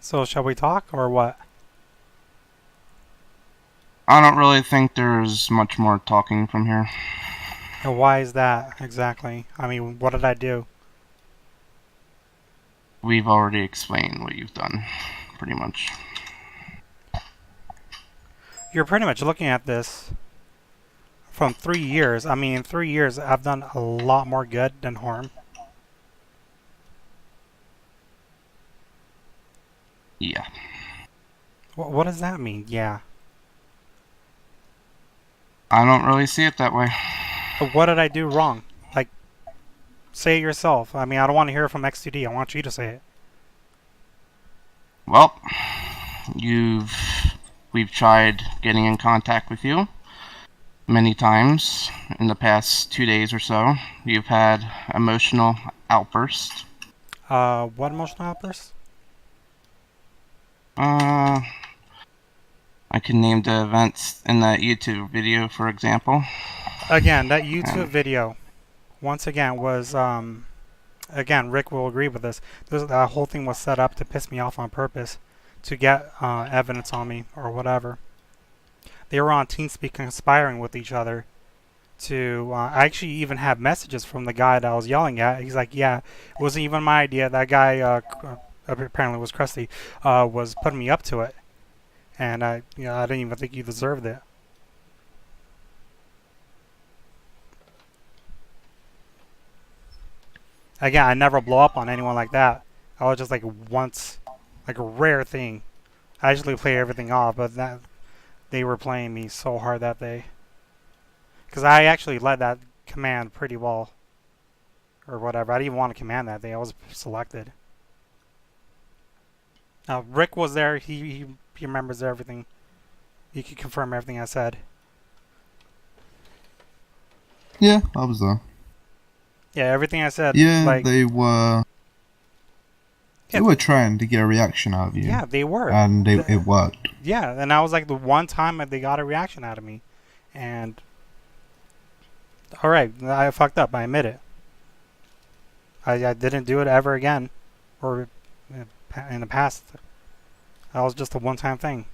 So shall we talk or what? I don't really think there's much more talking from here. And why is that exactly? I mean, what did I do? We've already explained what you've done, pretty much. You're pretty much looking at this from 3 years. I mean, in 3 years, I've done a lot more good than harm. Yeah. What does that mean? Yeah. I don't really see it that way. What did I do wrong? Like, say it yourself. I mean, I don't want to hear it from XTD. I want you to say it. Well, you've we've tried getting in contact with you many times in the past 2 days or so. You've had emotional outbursts. What emotional outburst? Uh, I can name the events in that YouTube video, for example. Again, that YouTube And video, once again, was, again, Rick will agree with this. That whole thing was set up to piss me off on purpose to get evidence on me or whatever. They were on TeamSpeak conspiring with each other to. I actually even have messages from the guy that I was yelling at. He's like, "Yeah, it wasn't even my idea. That guy apparently was Krusty, was putting me up to it, and I didn't even think you deserved it." Again, I never blow up on anyone like that. I was just like once, like a rare thing. I usually play everything off, but that they were playing me so hard that day. Because I actually led that command pretty well, or whatever. I didn't even want to command that day. I was selected. Now Rick was there. He remembers everything. He could confirm everything I said. Yeah, I was there. Yeah, everything I said. Yeah, Like, they yeah, were trying to get a reaction out of you, yeah, they were. and it worked. Yeah, and that was like the one time that they got a reaction out of me. And all right, I fucked up. I admit it. I didn't do it ever again, or in the past. That was just a one-time thing.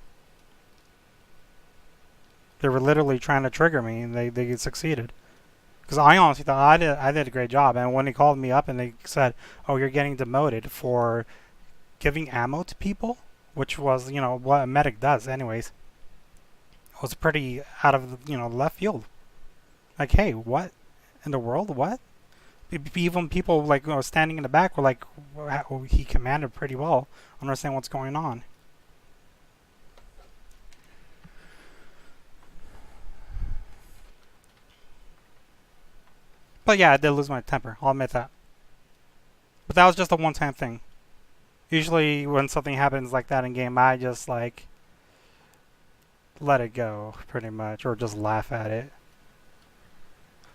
They were literally trying to trigger me, and they succeeded. Because I honestly thought I did a great job. And when they called me up and they said, "Oh, you're getting demoted for giving ammo to people," which was what a medic does, anyways, it was pretty out of left field. Like, hey, what in the world? What? Even people like standing in the back were like, well, he commanded pretty well. I don't understand what's going on. But yeah, I did lose my temper. I'll admit that. But that was just a one-time thing. Usually, when something happens like that in game, I just like let it go, pretty much, or just laugh at it.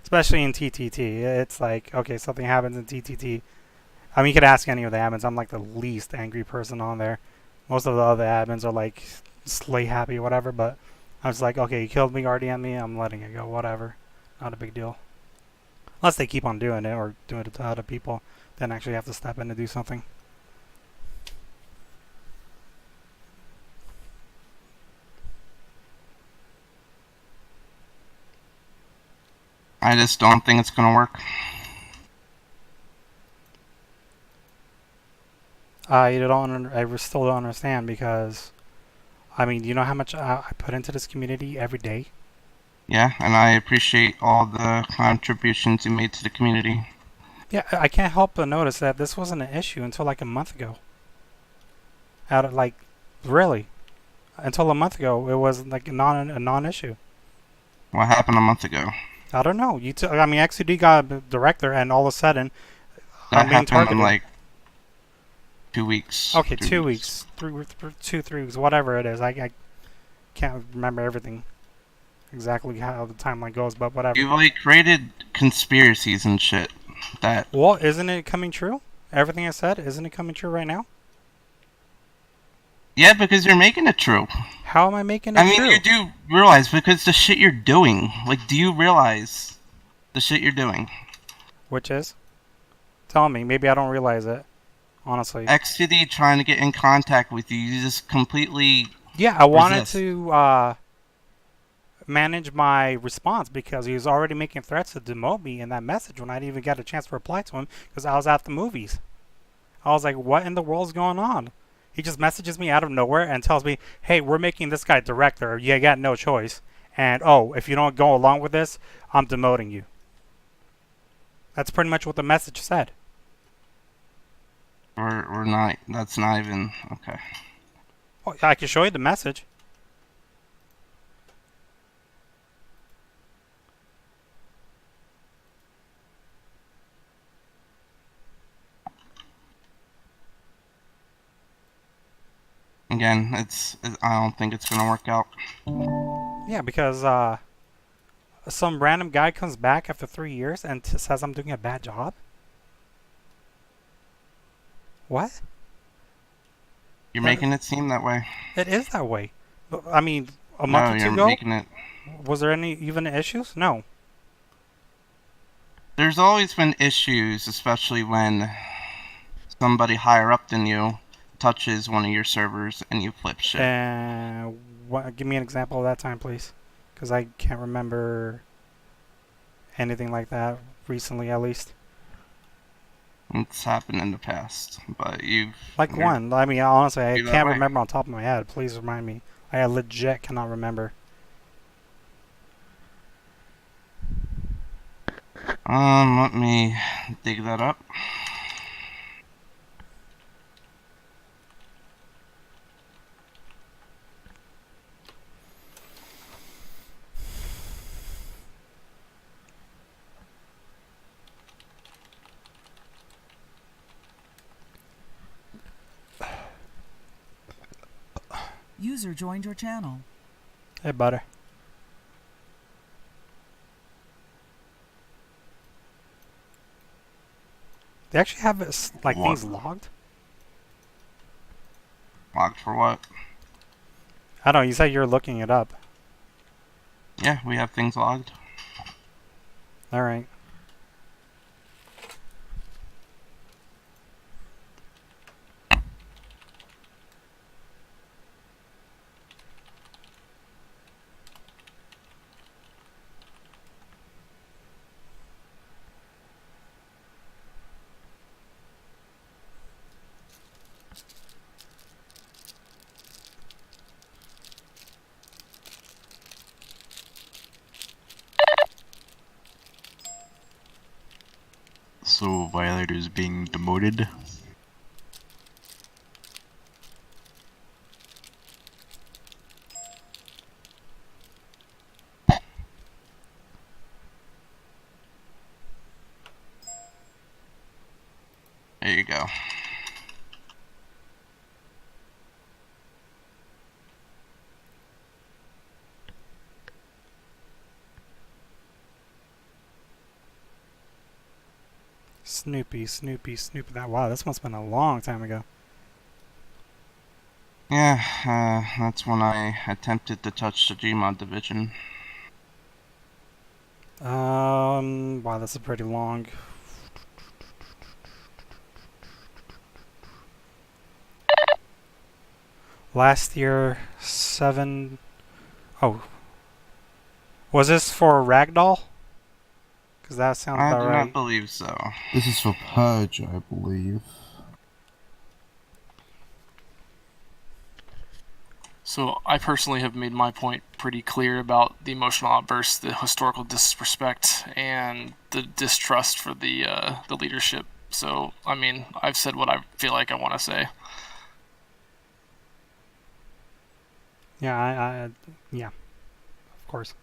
Especially in TTT, it's like okay, something happens in TTT. I mean, you could ask any of the admins. I'm like the least angry person on there. Most of the other admins are like slay happy, whatever. But I was like, okay, you killed me, RDM me. I'm letting it go, whatever. Not a big deal. Unless they keep on doing it or doing it to other people, then actually have to step in to do something. I just don't think it's gonna work. I still don't understand because I mean, you know how much I put into this community every day. Yeah, and I appreciate all the contributions you made to the community. Yeah, I can't help but notice that this wasn't an issue until like a month ago. Out of like, really, until a month ago, it was like a non-issue. What happened a month ago? I don't know. I mean, XUD got a director, and all of a sudden, That I'm being happened in targeted. like 2 weeks. Okay, 3 2 weeks. weeks, 3 weeks, whatever it is. I can't remember everything exactly how the timeline goes, but whatever. You like created conspiracies and shit. That Well, isn't it coming true? Everything I said, isn't it coming true right now? Yeah, because you're making it true. How am I making I it mean, you true? do realize because the shit you're doing. Like, do you realize the shit you're doing? Which is? Tell me. Maybe I don't realize it. honestly. XCD trying to get in contact with you. You just completely Yeah, I wanted resist. to manage my response because he was already making threats to demote me in that message when I didn't even get a chance to reply to him because I was at the movies. I was like, what in the world's going on? He just messages me out of nowhere and tells me, hey, we're making this guy director. You got no choice. And oh, if you don't go along with this, I'm demoting you. That's pretty much what the message said. We're not. That's not even okay. Oh, I can show you the message. Again, I don't think it's gonna work out. Yeah, because some random guy comes back after 3 years and says I'm doing a bad job. What? You're That making it seem that way. it is that way. I mean, a month No, or two you're ago, making it. was there any even issues? No. There's always been issues, especially when somebody higher up than you touches one of your servers and you flip shit. Give me an example of that time, please, because I can't remember anything like that recently, at least. It's happened in the past, but Like you're one. I mean, honestly, I do that can't way. remember on top of my head. Please remind me. I legit cannot remember. Let me dig that up. User joined your channel. Hey, butter. They actually have like What? things logged. Logged for what? I don't know. You said you're looking it up. Yeah, we have things logged. All right. So Violator is being demoted. There you go. Snoopy, Snoopy, Snoopy. Wow, this must have been a long time ago. Yeah, that's when I attempted to touch the Gmod division. Wow, this is pretty long. Last year, 7. Oh, was this for Ragdoll? Because that sounds I about do right. not believe so. This is for Purge, I believe. So I personally have made my point pretty clear about the emotional outbursts, the historical disrespect, and the distrust for the leadership. So I mean, I've said what I feel like I want to say. Yeah, yeah, of course.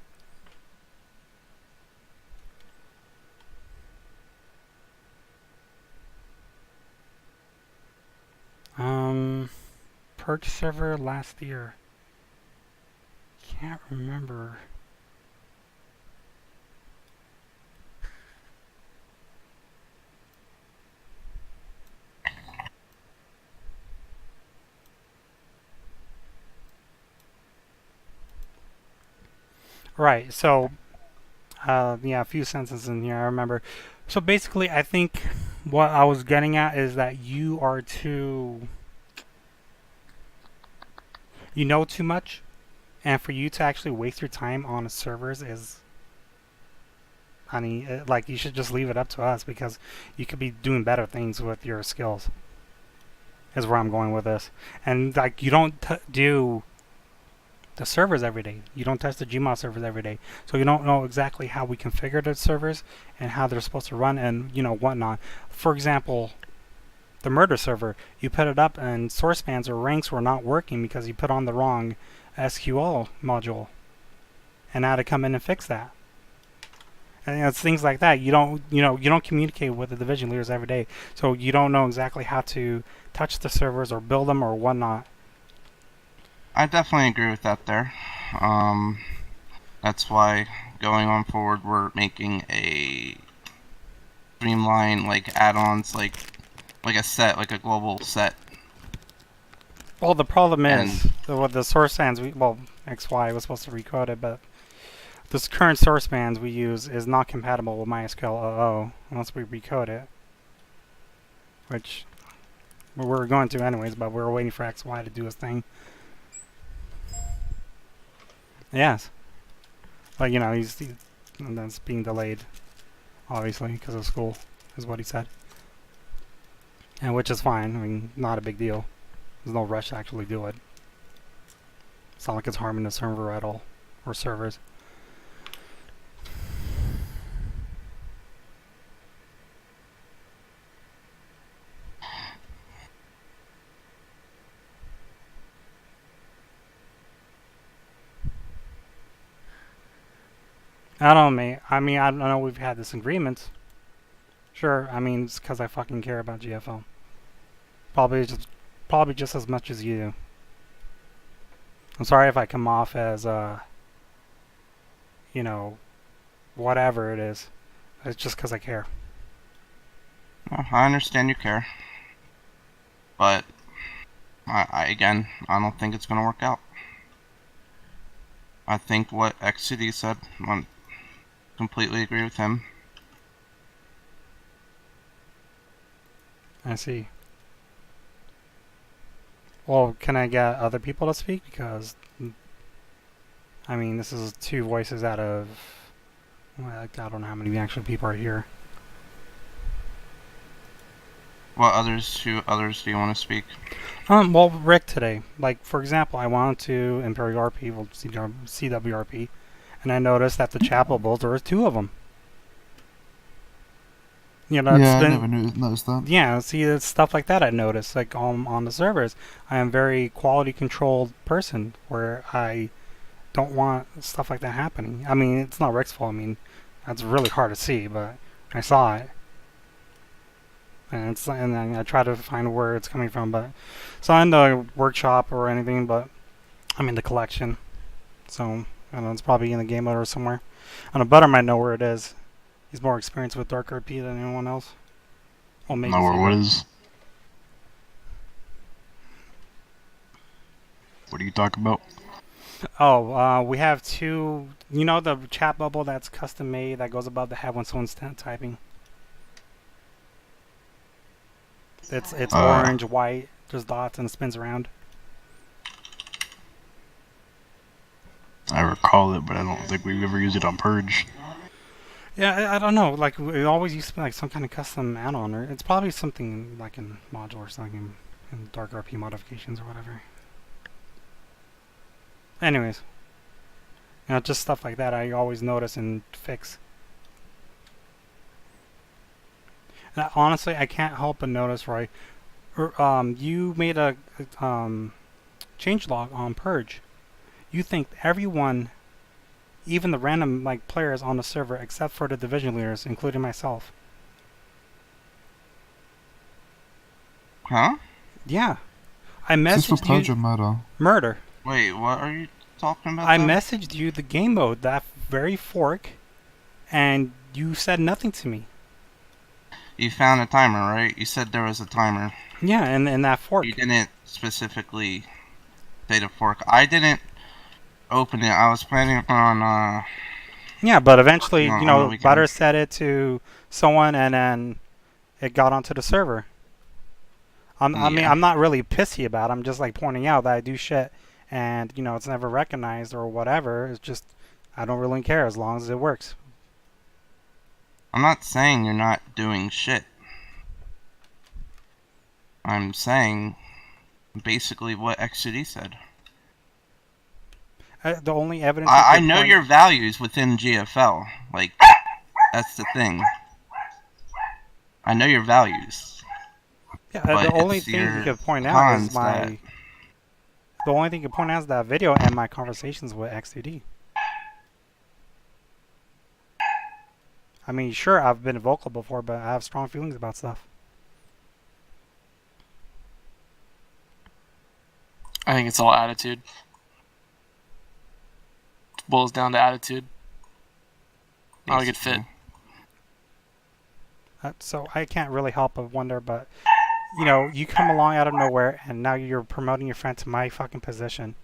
Purge server last year. Can't remember. Right, so, yeah, a few sentences in here. I remember So basically, I think what I was getting at is that you know too much, and for you to actually waste your time on servers is, I mean, like you should just leave it up to us because you could be doing better things with your skills. Is where I'm going with this, and like you don't do the servers every day. You don't test the Gmod servers every day, so you don't know exactly how we configure the servers and how they're supposed to run and whatnot. For example, the murder server, you put it up and source spans or ranks were not working because you put on the wrong SQL module, and I had to come in and fix that. And it's things like that. You don't communicate with the division leaders every day, so you don't know exactly how to touch the servers or build them or whatnot. I definitely agree with that there. That's why going on forward we're making a streamline like add-ons like a set, like a global set. Well, the problem And is with the source spans, XY was supposed to recode it, but this current source spans we use is not compatible with MySQL 00 unless we recode it, which we were going to anyways, but we were waiting for XY to do his thing. Yes. But, and that's being delayed, obviously, because of school, is what he said. And which is fine. I mean, not a big deal. There's no rush to actually do it. It's not like it's harming the server at all, or servers. I don't know, mate. I mean, I don't know. We've had disagreements. Sure. I mean, it's because I fucking care about GFL. Probably just as much as you do. I'm sorry if I come off as whatever it is. It's just because I care. well, I understand you care, but again, I don't think it's gonna work out. I think what XCD said, I completely agree with him. I see. Well, can I get other people to speak? Because, I mean, this is two voices out of, well, I don't know how many actual people are here. What others do you want to speak? Well, Rick today. Like, for example, I wanted to Imperial RP, well, CWRP, and I noticed that the chapel bulls, there was two of them. Yeah, it's I been, never noticed that. yeah, see, it's stuff like that I noticed, like, on the servers. I am a very quality-controlled person, where I don't want stuff like that happening. I mean, it's not Rick's fault. I mean, that's really hard to see, but I saw it. And then I try to find where it's coming from, but it's not in the workshop or anything, but I mean the collection. So I don't know, it's probably in the game mode or somewhere. I know Butter might know where it is. He's more experienced with Dark RP than anyone else. Well, maybe. Know where Zero. what is? What are you talking about? Oh, we have two. You know the chat bubble that's custom made that goes above the head when someone's typing. It's orange, white. There's dots and it spins around. I recall it, but I don't think we've ever used it on Purge. Yeah, I don't know. Like, it always used to be like some kind of custom add-on, or it's probably something like in module or something in Dark RP modifications or whatever. Anyways, just stuff like that I always notice and fix. And honestly, I can't help but notice, Roy. You made a changelog on Purge. You think everyone, even the random players on the server, except for the division leaders, including myself. Huh? Yeah, I Is this for messaged purge you or murder? murder. Wait, what are you talking about? I then? messaged you the game mode, that very fork, and you said nothing to me. You found a timer, right? You said there was a timer. Yeah, and that fork. You didn't specifically say the fork. I didn't open it. I was planning on Yeah, but eventually, No, you on the know, weekends. Butter said it to someone, and then it got onto the server. I mean, Yeah. I'm not really pissy about it. I'm just like pointing out that I do shit, and you know, it's never recognized or whatever. It's just I don't really care as long as it works. I'm not saying you're not doing shit. I'm saying basically what XCD said. The only evidence you I could know point, your values within GFL. Like, that's the thing. I know your values. yeah, But the only it's thing you your could point out is cons that. my. The only thing you could point out is that video and my conversations with XDD. I mean, sure, I've been vocal before, but I have strong feelings about stuff. I think it's all attitude. It boils down to attitude. Not a good fit. Basically. So I can't really help but wonder, but you know, you come along out of nowhere, and now you're promoting your friend to my fucking position.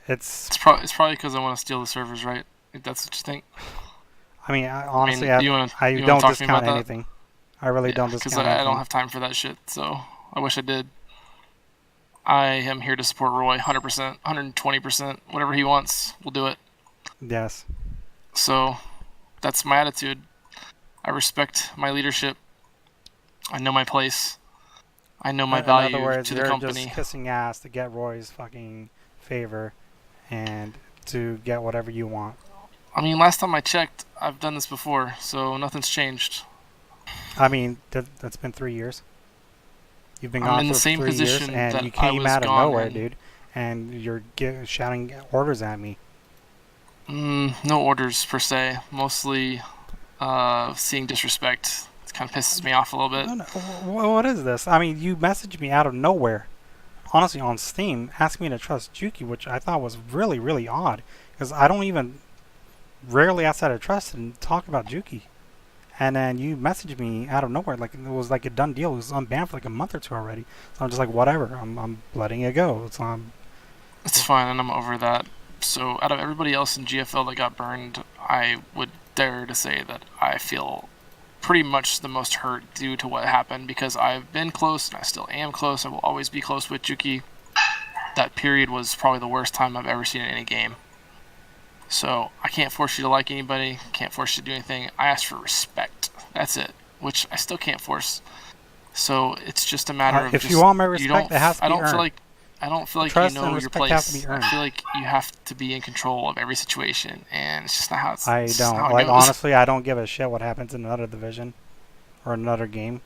It's. It's probably because I want to steal the servers, right? If that's what you think. I mean, honestly, you wanna I talk don't to me discount about that? anything. I really don't Because discount I anything. don't have time for that shit. So I wish I did. I am here to support Roy, 100%, 120%, whatever he wants, we'll do it. Yes. So that's my attitude. I respect my leadership. I know my place. I know my In value other words, to the you're company. just kissing ass to get Roy's fucking favor, and to get whatever you want. I mean, last time I checked, I've done this before, so nothing's changed. I mean, that's been 3 years. You've been I'm gone in for the same 3 years, position and that you I came was out of gone nowhere, in. dude. And you're shouting orders at me. No orders per se. Mostly seeing disrespect. It kind of pisses me off a little bit. No, what is this? I mean, you messaged me out of nowhere, honestly, on Steam, asking me to trust Juki, which I thought was really, really odd, because I don't even rarely outside of trust and talk about Juki. And then you messaged me out of nowhere, like it was like a done deal. It was unbanned for like a month or two already. So I'm just like, whatever. I'm letting it go. It's fine, and I'm over that. So, out of everybody else in GFL that got burned, I would dare to say that I feel pretty much the most hurt due to what happened, because I've been close, and I still am close. I will always be close with Juki. That period was probably the worst time I've ever seen in any game. So, I can't force you to like anybody, can't force you to do anything. I ask for respect. That's it, which I still can't force. So, it's just a matter of if just, you want my respect, it has to be earned. I don't feel like Trust you and know your respect have to place. be earned. I feel like you have to be in control of every situation, and it's just not how it's. I it's just don't. not how it Like, goes. honestly, I don't give a shit what happens in another division or another game.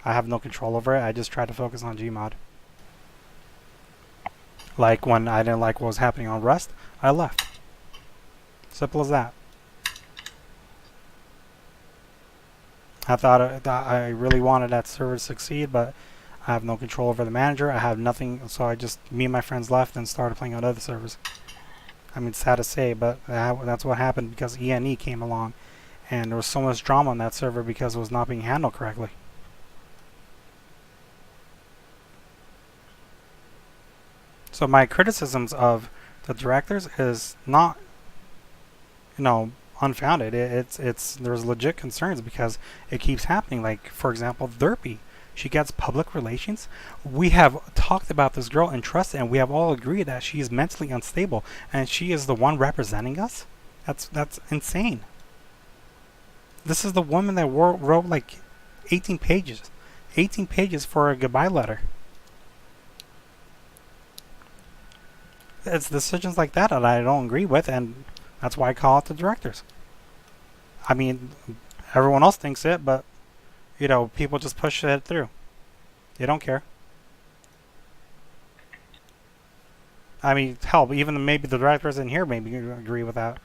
I have no control over it. I just try to focus on Gmod. Like, when I didn't like what was happening on Rust, I left. Simple as that. I thought I really wanted that server to succeed, but I have no control over the manager. I have nothing, so me and my friends left and started playing on other servers. I mean, it's sad to say, but that's what happened because ENE came along, and there was so much drama on that server because it was not being handled correctly. So my criticisms of the directors is not, unfounded. There's legit concerns because it keeps happening. Like, for example, Derpy. She gets public relations. We have talked about this girl and trusted, and we have all agreed that she is mentally unstable, and she is the one representing us. That's insane. This is the woman that wrote like 18 pages for a goodbye letter. It's decisions like that I don't agree with, and that's why I call it the directors. I mean, everyone else thinks it, but people just push it through. They don't care. I mean, hell, even maybe the directors in here maybe agree with that.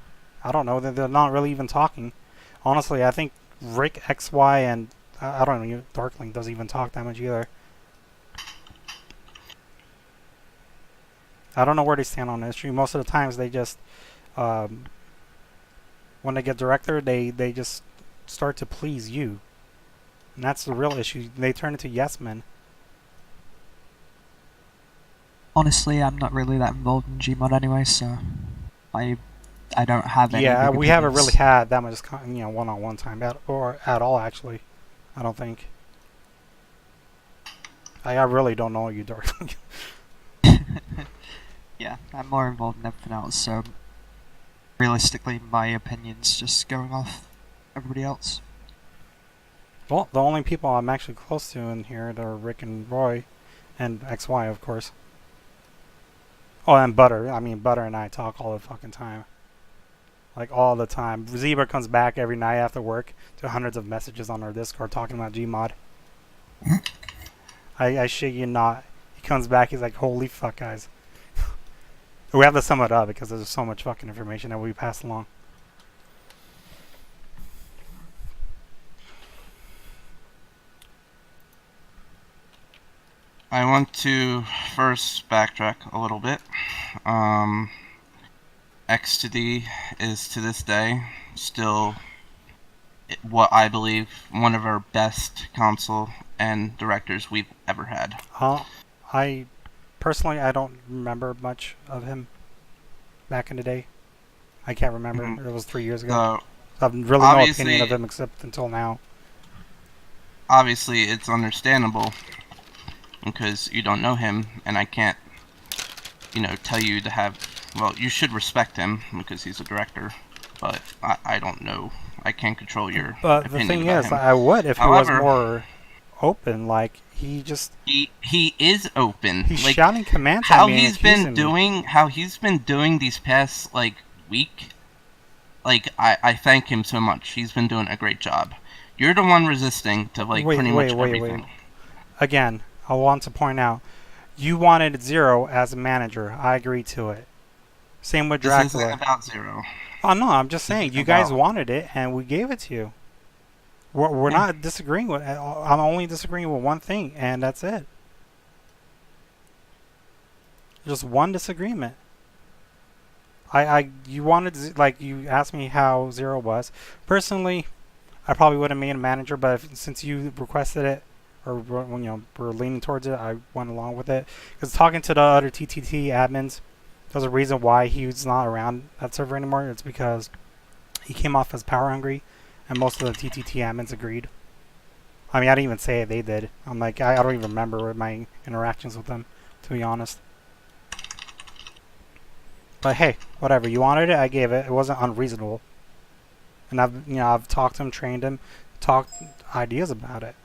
I don't know. They're not really even talking. Honestly, I think Rick, XY, and I don't know, Darkling doesn't even talk that much either. I don't know where they stand on the issue. Most of the times they just, when they get director, they just start to please you. And that's the real issue. They turn into yes men. Honestly, I'm not really that involved in Gmod anyway, so I I don't have any. Yeah, big we haven't opinions. really had that much, one-on-one time at all. Actually, I don't think. I really don't know you, Dark. Yeah, I'm more involved in everything else, so realistically, my opinion's just going off everybody else. Well, the only people I'm actually close to in here are Rick and Roy, and XY, of course. Oh, and Butter. I mean, Butter and I talk all the fucking time. Like, all the time. Zebra comes back every night after work to hundreds of messages on our Discord talking about Gmod. I shit you not. He comes back, he's like, holy fuck, guys. We have to sum it up because there's so much fucking information that we pass along. I want to first backtrack a little bit. X to D is to this day still what I believe one of our best counsel and directors we've ever had. I personally, I don't remember much of him back in the day. I can't remember. Mhm. It was 3 years ago. So I have really no opinion of him except until now. obviously it's understandable because you don't know him, and I can't, tell you to have. Well, you should respect him because he's a director, but I don't know. I can't control your But opinion the thing about is, him. I would if However, he was more open. Like he just he is open. he's Like, shouting commands how at me and he's been accusing me. doing these past week. Like, I thank him so much. He's been doing a great job. You're the one resisting to pretty much everything. Again, I want to point out, you wanted Zero as a manager. I agree to it. Same with This Dracula. isn't about Zero. Oh no, I'm just saying This you is guys about- wanted it and we gave it to you. We're not disagreeing with. I'm only disagreeing with one thing, and that's it. Just one disagreement. You wanted you asked me how Zero was. Personally, I probably would have made a manager, but since you requested it, or were leaning towards it, I went along with it. Because talking to the other TTT admins, there's a reason why he's not around that server anymore. It's because he came off as power hungry, and most of the TTT admins agreed. I mean, I didn't even say it; they did. I'm like, I don't even remember my interactions with them, to be honest. But hey, whatever. You wanted it, I gave it. It wasn't unreasonable. And I've talked to him, trained him, talked ideas about it.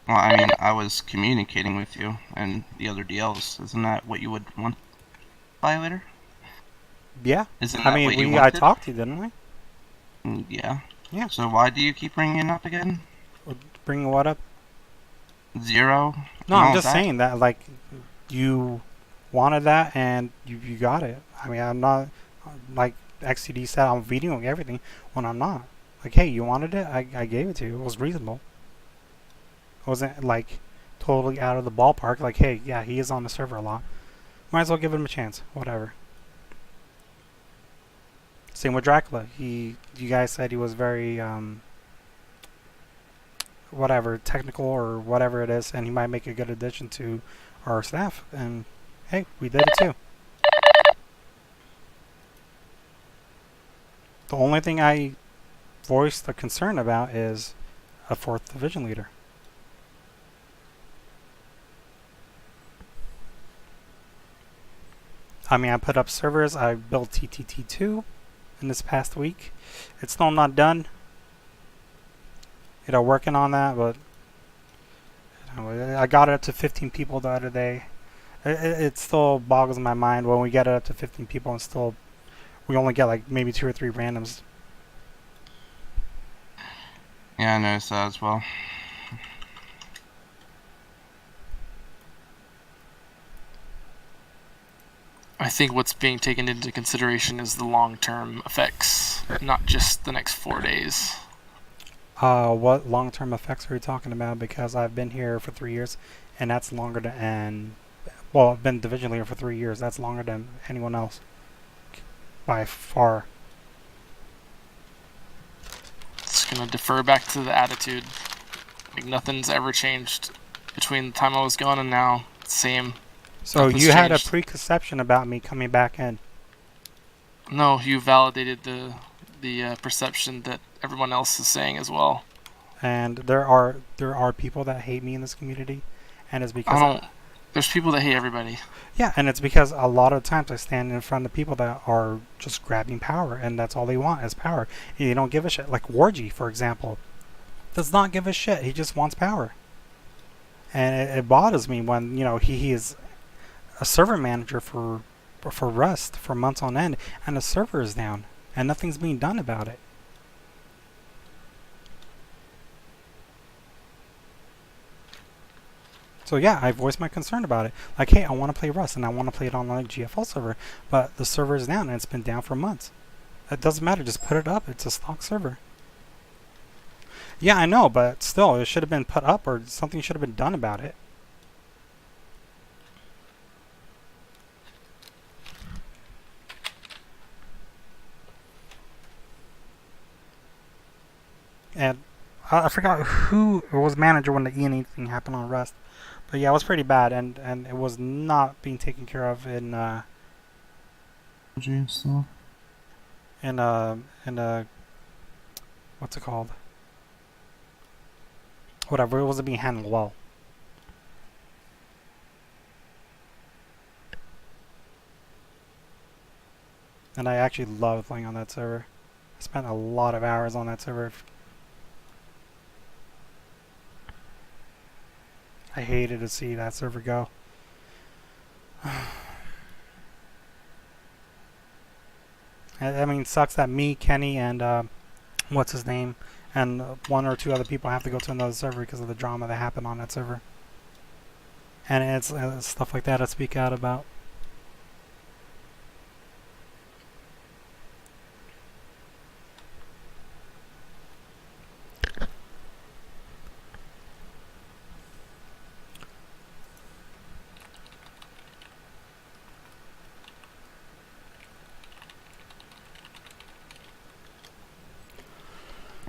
Well, I mean, I was communicating with you and the other DLs. Isn't that what you would want, Violator? Yeah. Isn't I that mean, what you I wanted? talked to you, didn't we? Yeah. Yeah. So why do you keep bringing it up again? Bringing what up? Zero? No, and I'm all just that? saying that you wanted that and you got it. I mean, I'm not like XCD said. I'm videoing everything when I'm not. Like, hey, you wanted it? I gave it to you. It was reasonable. It wasn't totally out of the ballpark. Like, hey, yeah, he is on the server a lot. Might as well give him a chance. Whatever. Same with Dracula. You guys said he was very whatever, technical or whatever it is, and he might make a good addition to our staff. And hey, we did it too. The only thing I voiced a concern about is a 4th division leader. I mean, I put up servers. I built TTT2 in this past week. It's still not done. Working on that, but I got it up to 15 people the other day. It still boggles my mind when we get it up to 15 people and still we only get maybe 2 or 3 randoms. Yeah, I noticed that as well. I think what's being taken into consideration is the long-term effects, not just the next 4 days. What long-term effects are you talking about? Because I've been here for 3 years, and that's longer than I've been division leader for 3 years. That's longer than anyone else by far. It's gonna defer back to the attitude. Nothing's ever changed between the time I was gone and now. Same. So Nothing's you had a changed. preconception about me coming back in. No, you validated the perception that everyone else is saying as well. And there are people that hate me in this community, and it's because I don't. There's people that hate everybody. yeah, and it's because a lot of times I stand in front of people that are just grabbing power, and that's all they want is power. And they don't give a shit. Like Wargy, for example, does not give a shit. He just wants power, and it bothers me when he is a server manager for Rust for months on end, and the server is down, and nothing's being done about it. So yeah, I voiced my concern about it. Like, hey, I want to play Rust, and I want to play it on a GFL server, but the server is down, and it's been down for months. It doesn't matter, just put it up. It's a stock server. Yeah, I know, but still, it should have been put up, or something should have been done about it. And I forgot who was manager when the ENE thing happened on Rust. But yeah, it was pretty bad, and it was not being taken care of in So. What's it called? Whatever, it wasn't being handled well. And I actually love playing on that server. I spent a lot of hours on that server. I hated to see that server go. I mean, it sucks that me, Kenny, and what's his name, and one or two other people have to go to another server because of the drama that happened on that server. And it's stuff like that I speak out about.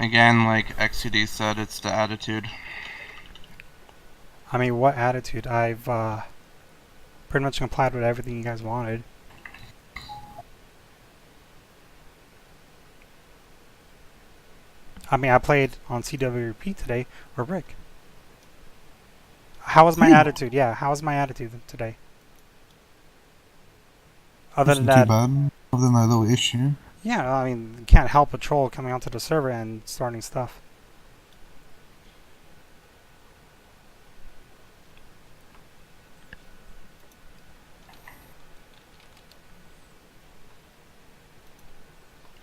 Again, like XCD said, it's the attitude. I mean, what attitude? I've pretty much complied with everything you guys wanted. I mean, I played on CWP today with Rick. How was my attitude? Yeah, how was my attitude today? Other than Wasn't too that, bad. Other than that little issue. yeah, I mean, you can't help a troll coming onto the server and starting stuff.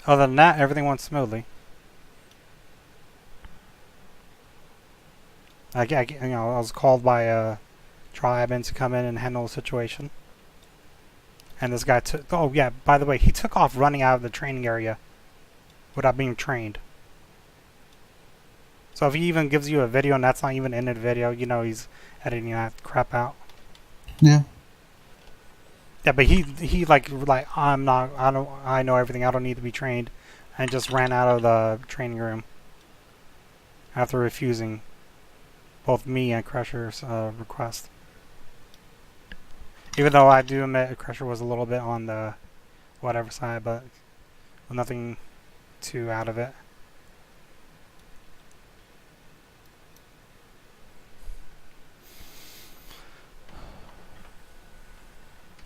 Other than that, everything went smoothly. I was called by a tribe in to come in and handle the situation. And this guy took... Oh, yeah, by the way, he took off running out of the training area without being trained. So if he even gives you a video and that's not even in the video, you know he's editing that crap out. Yeah. Yeah, but he like I know everything. I don't need to be trained, and just ran out of the training room after refusing both me and Crusher's request. Even though I do admit Crusher was a little bit on the whatever side, but nothing too out of it.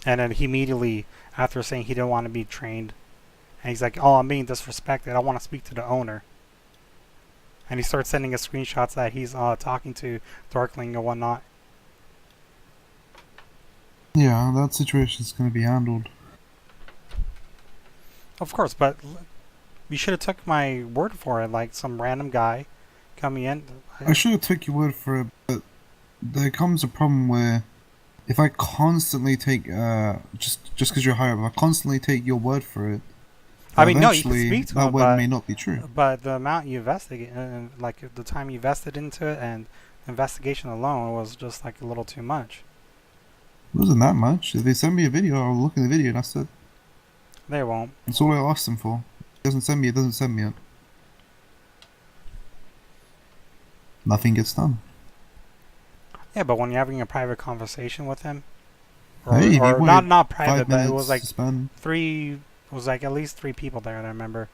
And then he immediately, after saying he didn't want to be trained, and he's like, "Oh, I'm being disrespected. I want to speak to the owner." And he starts sending us screenshots that he's talking to Darkling and whatnot. Yeah, that situation's gonna be handled. Of course, but you should have took my word for it. Like some random guy coming in. I should have took your word for it, but there comes a problem where if I constantly take just because you're higher, if I constantly take your word for it, I mean, no, you can eventually speak to that him, word may not be true. but the amount you invested, like the time you invested into it, and investigation alone was just like a little too much. It wasn't that much. If they send me a video, I'll look at the video and that's it. They won't. That's all I asked them for. It doesn't send me, it doesn't send me it. Nothing gets done. Yeah, but when you're having a private conversation with him, or, Hey, or he not wanted private, 5 but it minutes was like to spend. It was like at least 3 people there that I remember,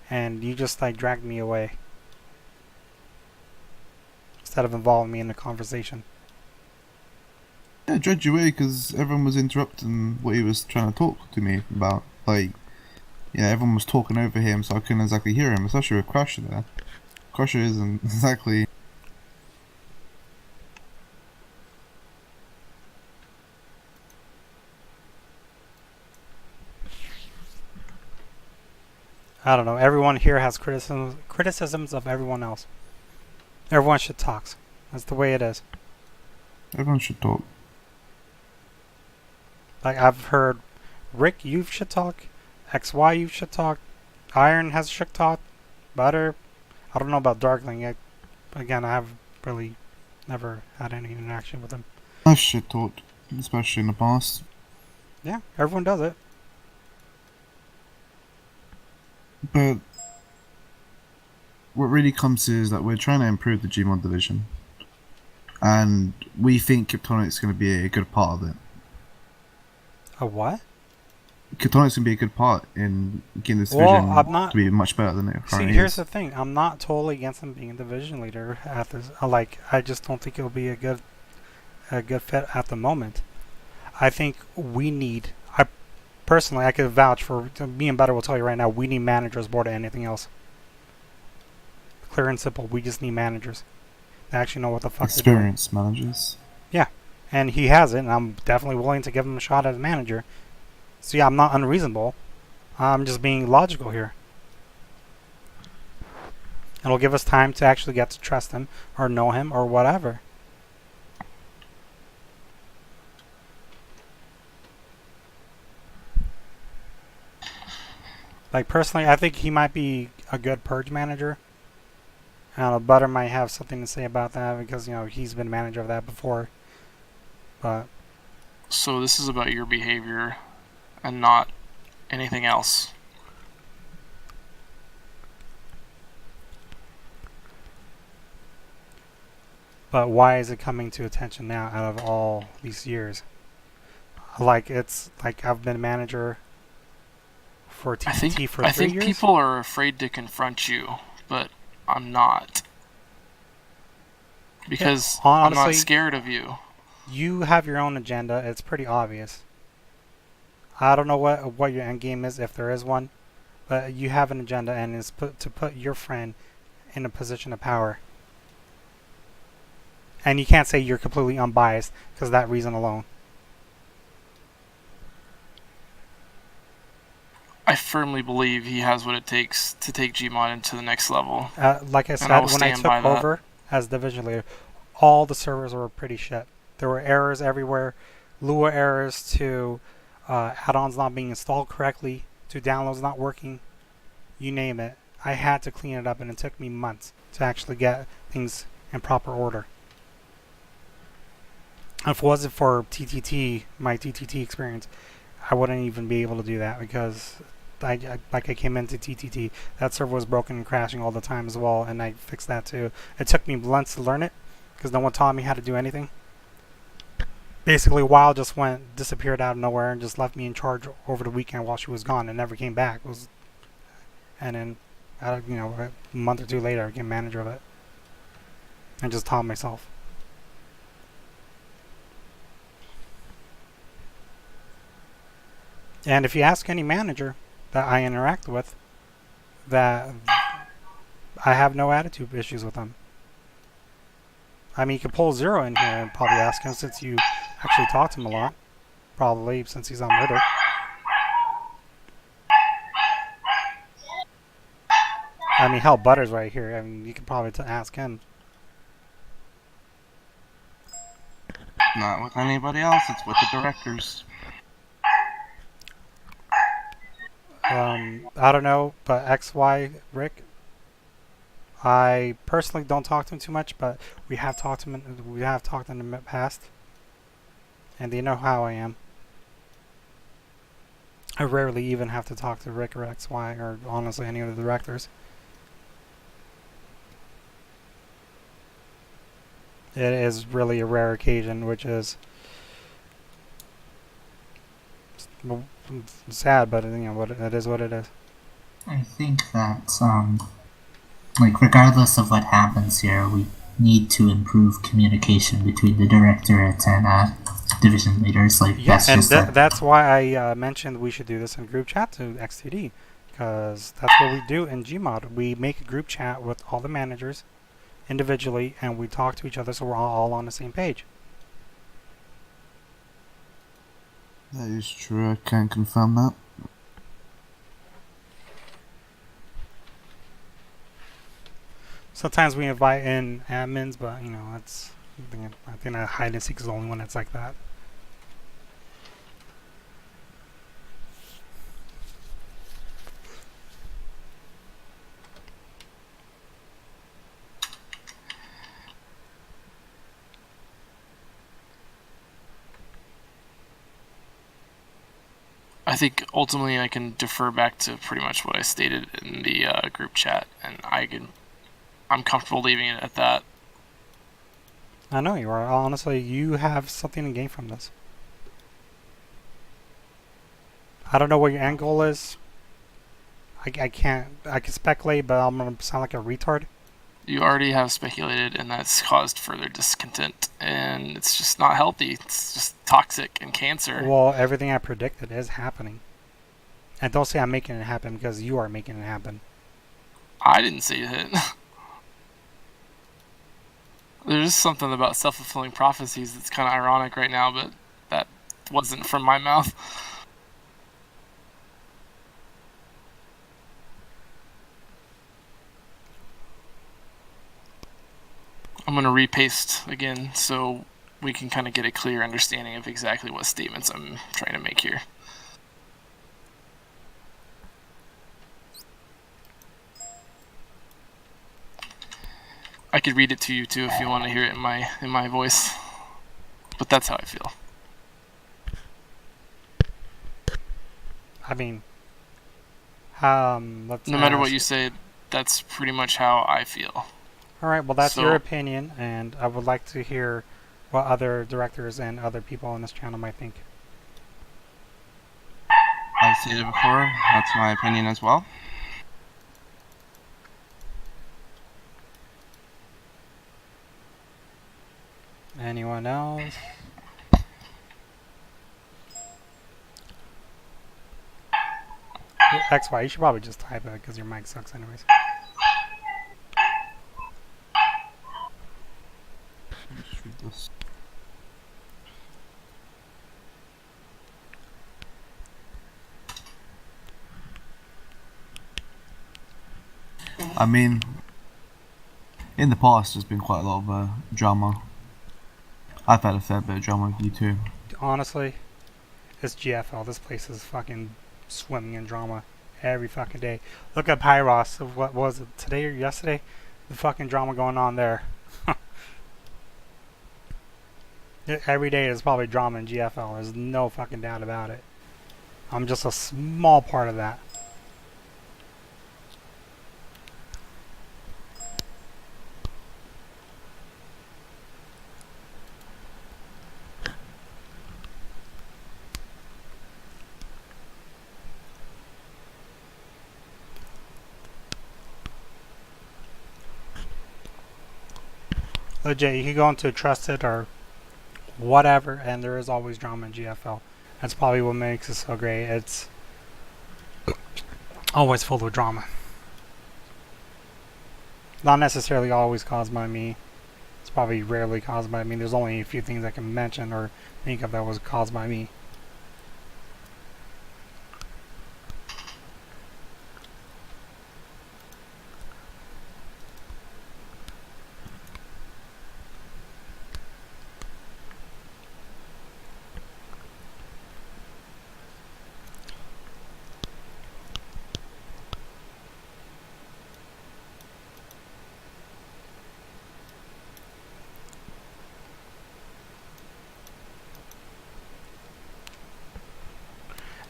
and you just like dragged me away instead of involving me in the conversation. Yeah, dragged you away because everyone was interrupting what he was trying to talk to me about. Like, yeah, everyone was talking over him, so I couldn't exactly hear him, especially with Crusher there. Crusher isn't exactly. I don't know. Everyone here has criticisms of everyone else. Everyone should talk. That's the way it is. Everyone should talk. Like I've heard, Rick, you should talk. XY, you should talk. Iron has should talk. Butter. I don't know about Darkling. Again, I have really never had any interaction with him. I should talk, especially in the past. Yeah, everyone does it. But what really comes to is that we're trying to improve the Gmod division, and we think Kryptonic's going to be a good part of it. A what? Kryptonic's going to be a good part in getting this Well, division I'm not- to be much better than it See, currently here's is. the thing. I'm not totally against him being division leader at this. I just don't think it'll be a good fit at the moment. I think we need. Personally, I could vouch for me and Better will tell you right now. We need managers more than anything else. Clear and simple. We just need managers that actually know what the fuck they're doing. Experienced managers. And he has it, and I'm definitely willing to give him a shot as manager. So yeah, I'm not unreasonable. I'm just being logical here. It'll give us time to actually get to trust him or know him or whatever. Like personally, I think he might be a good purge manager. I don't know, Butter might have something to say about that because, you know, he's been manager of that before. But So this is about your behavior and not anything else. why is it coming to attention now out of all these years? Like, it's like I've been manager for TTT for 3 I think years. people are afraid to confront you, but I'm not. Because I'm not honestly, scared of you. You have your own agenda. It's pretty obvious. I don't know what your end game is, if there is one, but you have an agenda, and it's to put your friend in a position of power. And you can't say you're completely unbiased because of that reason alone. I firmly believe he has what it takes to take Gmod into the next level. Like I And said, I will when I stand by took that. over as division leader, all the servers were pretty shit. There were errors everywhere. Lua errors to add-ons not being installed correctly, to downloads not working. You name it. I had to clean it up, and it took me months to actually get things in proper order. If it wasn't for TTT, my TTT experience, I wouldn't even be able to do that because I came into TTT, that server was broken and crashing all the time as well, and I fixed that too. It took me months to learn it because no one taught me how to do anything. Basically, Wild just disappeared out of nowhere and just left me in charge over the weekend while she was gone and never came back. And then, a month or two later, I became manager of it and just taught myself. And if you ask any manager that I interact with, that I have no attitude issues with them. I mean, you could pull Zero in here and probably ask him since you actually talk to him a lot. Probably, since he's on Murder. I mean, hell, Butter's right here. I mean, you could probably ask him. Not with anybody else, it's with the directors. I don't know, but XY Rick, I personally don't talk to him too much, but we have talked to him. We have talked in the past, and they know how I am. I rarely even have to talk to Rick or XY or honestly any of the directors. It is really a rare occasion, which is It's sad, but what it is what it is. I think that, like, regardless of what happens here, we need to improve communication between the directorate and division leaders. Like, Yeah, that's and just like, that's why I mentioned we should do this in group chat to XTD, because that's what we do in Gmod. We make a group chat with all the managers individually, and we talk to each other so we're all on the same page. That is true. I can confirm that. Sometimes we invite in admins, but it's I think that hide and seek is the only one that's like that. I think ultimately I can defer back to pretty much what I stated in the group chat, and I'm comfortable leaving it at that. I know you are. Honestly, you have something to gain from this. I don't know what your end goal is. I can speculate, but I'm gonna sound like a retard. You already have speculated, and that's caused further discontent, and it's just not healthy. It's just toxic and cancer. Well, everything I predicted is happening. And don't say I'm making it happen, because you are making it happen. I didn't say it. There's something about self-fulfilling prophecies that's kind of ironic right now, but that wasn't from my mouth. I'm going to repaste again so we can kind of get a clear understanding of exactly what statements I'm trying to make here. I could read it to you too if you want to hear it in my voice, but that's how I feel. I mean, let's No matter what you say, that's pretty much how I feel. All right, well, that's So- your opinion, and I would like to hear what other directors and other people on this channel might think. I've stated before, that's my opinion as well. Anyone else? XY, you should probably just type it because your mic sucks anyways. Just read this. I mean, in the past, there's been quite a lot of drama. I've had a fair bit of drama with you too. Honestly, it's GFL. This place is fucking swimming in drama every fucking day. Look at Pyros. What was it, today or yesterday? The fucking drama going on there. Every day there's probably drama in GFL. There's no fucking doubt about it. I'm just a small part of that. Legit, you can go into Trusted or whatever, and there is always drama in GFL. That's probably what makes it so great. It's always full of drama. Not necessarily always caused by me. It's probably rarely caused by me. There's only a few things I can mention or think of that was caused by me.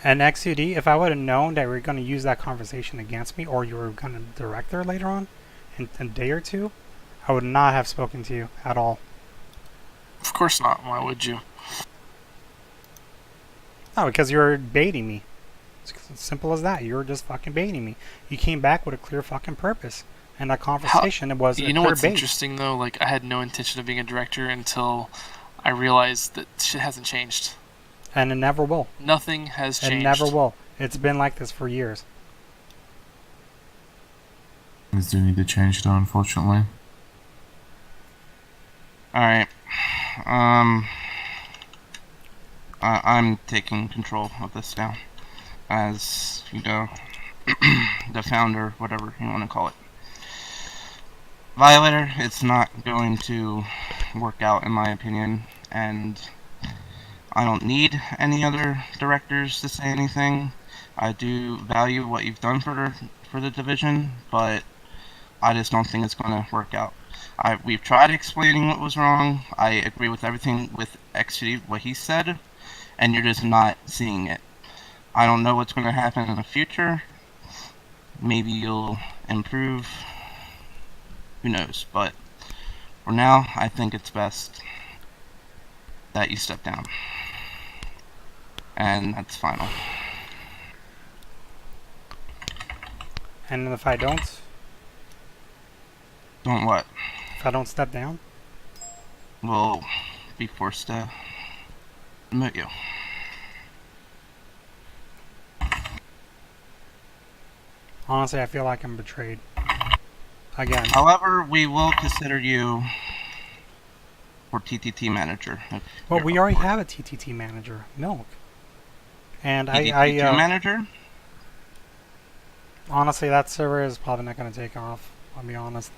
And XUD, if I would have known that we were going to use that conversation against me, or you were going to direct her later on, in a day or two, I would not have spoken to you at all. Of course not. Why would you? No, because you were baiting me. It's as simple as that. You were just fucking baiting me. You came back with a clear fucking purpose. And that conversation, it was a You know clear what's bait. interesting though? Like, I had no intention of being a director until I realized that shit hasn't changed. And it never will. Nothing has changed. It never will. It's been like this for years. Things do need to change though, unfortunately. Alright. I'm taking control of this now. As, you know, the founder, whatever you want to call it. Violator, it's not going to work out in my opinion, and I don't need any other directors to say anything. I do value what you've done for the division, but I just don't think it's going to work out. We've tried explaining what was wrong. I agree with everything with XD, what he said, and you're just not seeing it. I don't know what's going to happen in the future. Maybe you'll improve. Who knows? But for now, I think it's best that you step down. And that's final. And if I don't, Don't what? if I don't step down, We'll be forced to demote you. honestly, I feel like I'm betrayed. Again. However, we will consider you for TTT manager. Well, we already have a TTT manager, Milk. And TTT manager? honestly, that server is probably not going to take off. I'll be honest.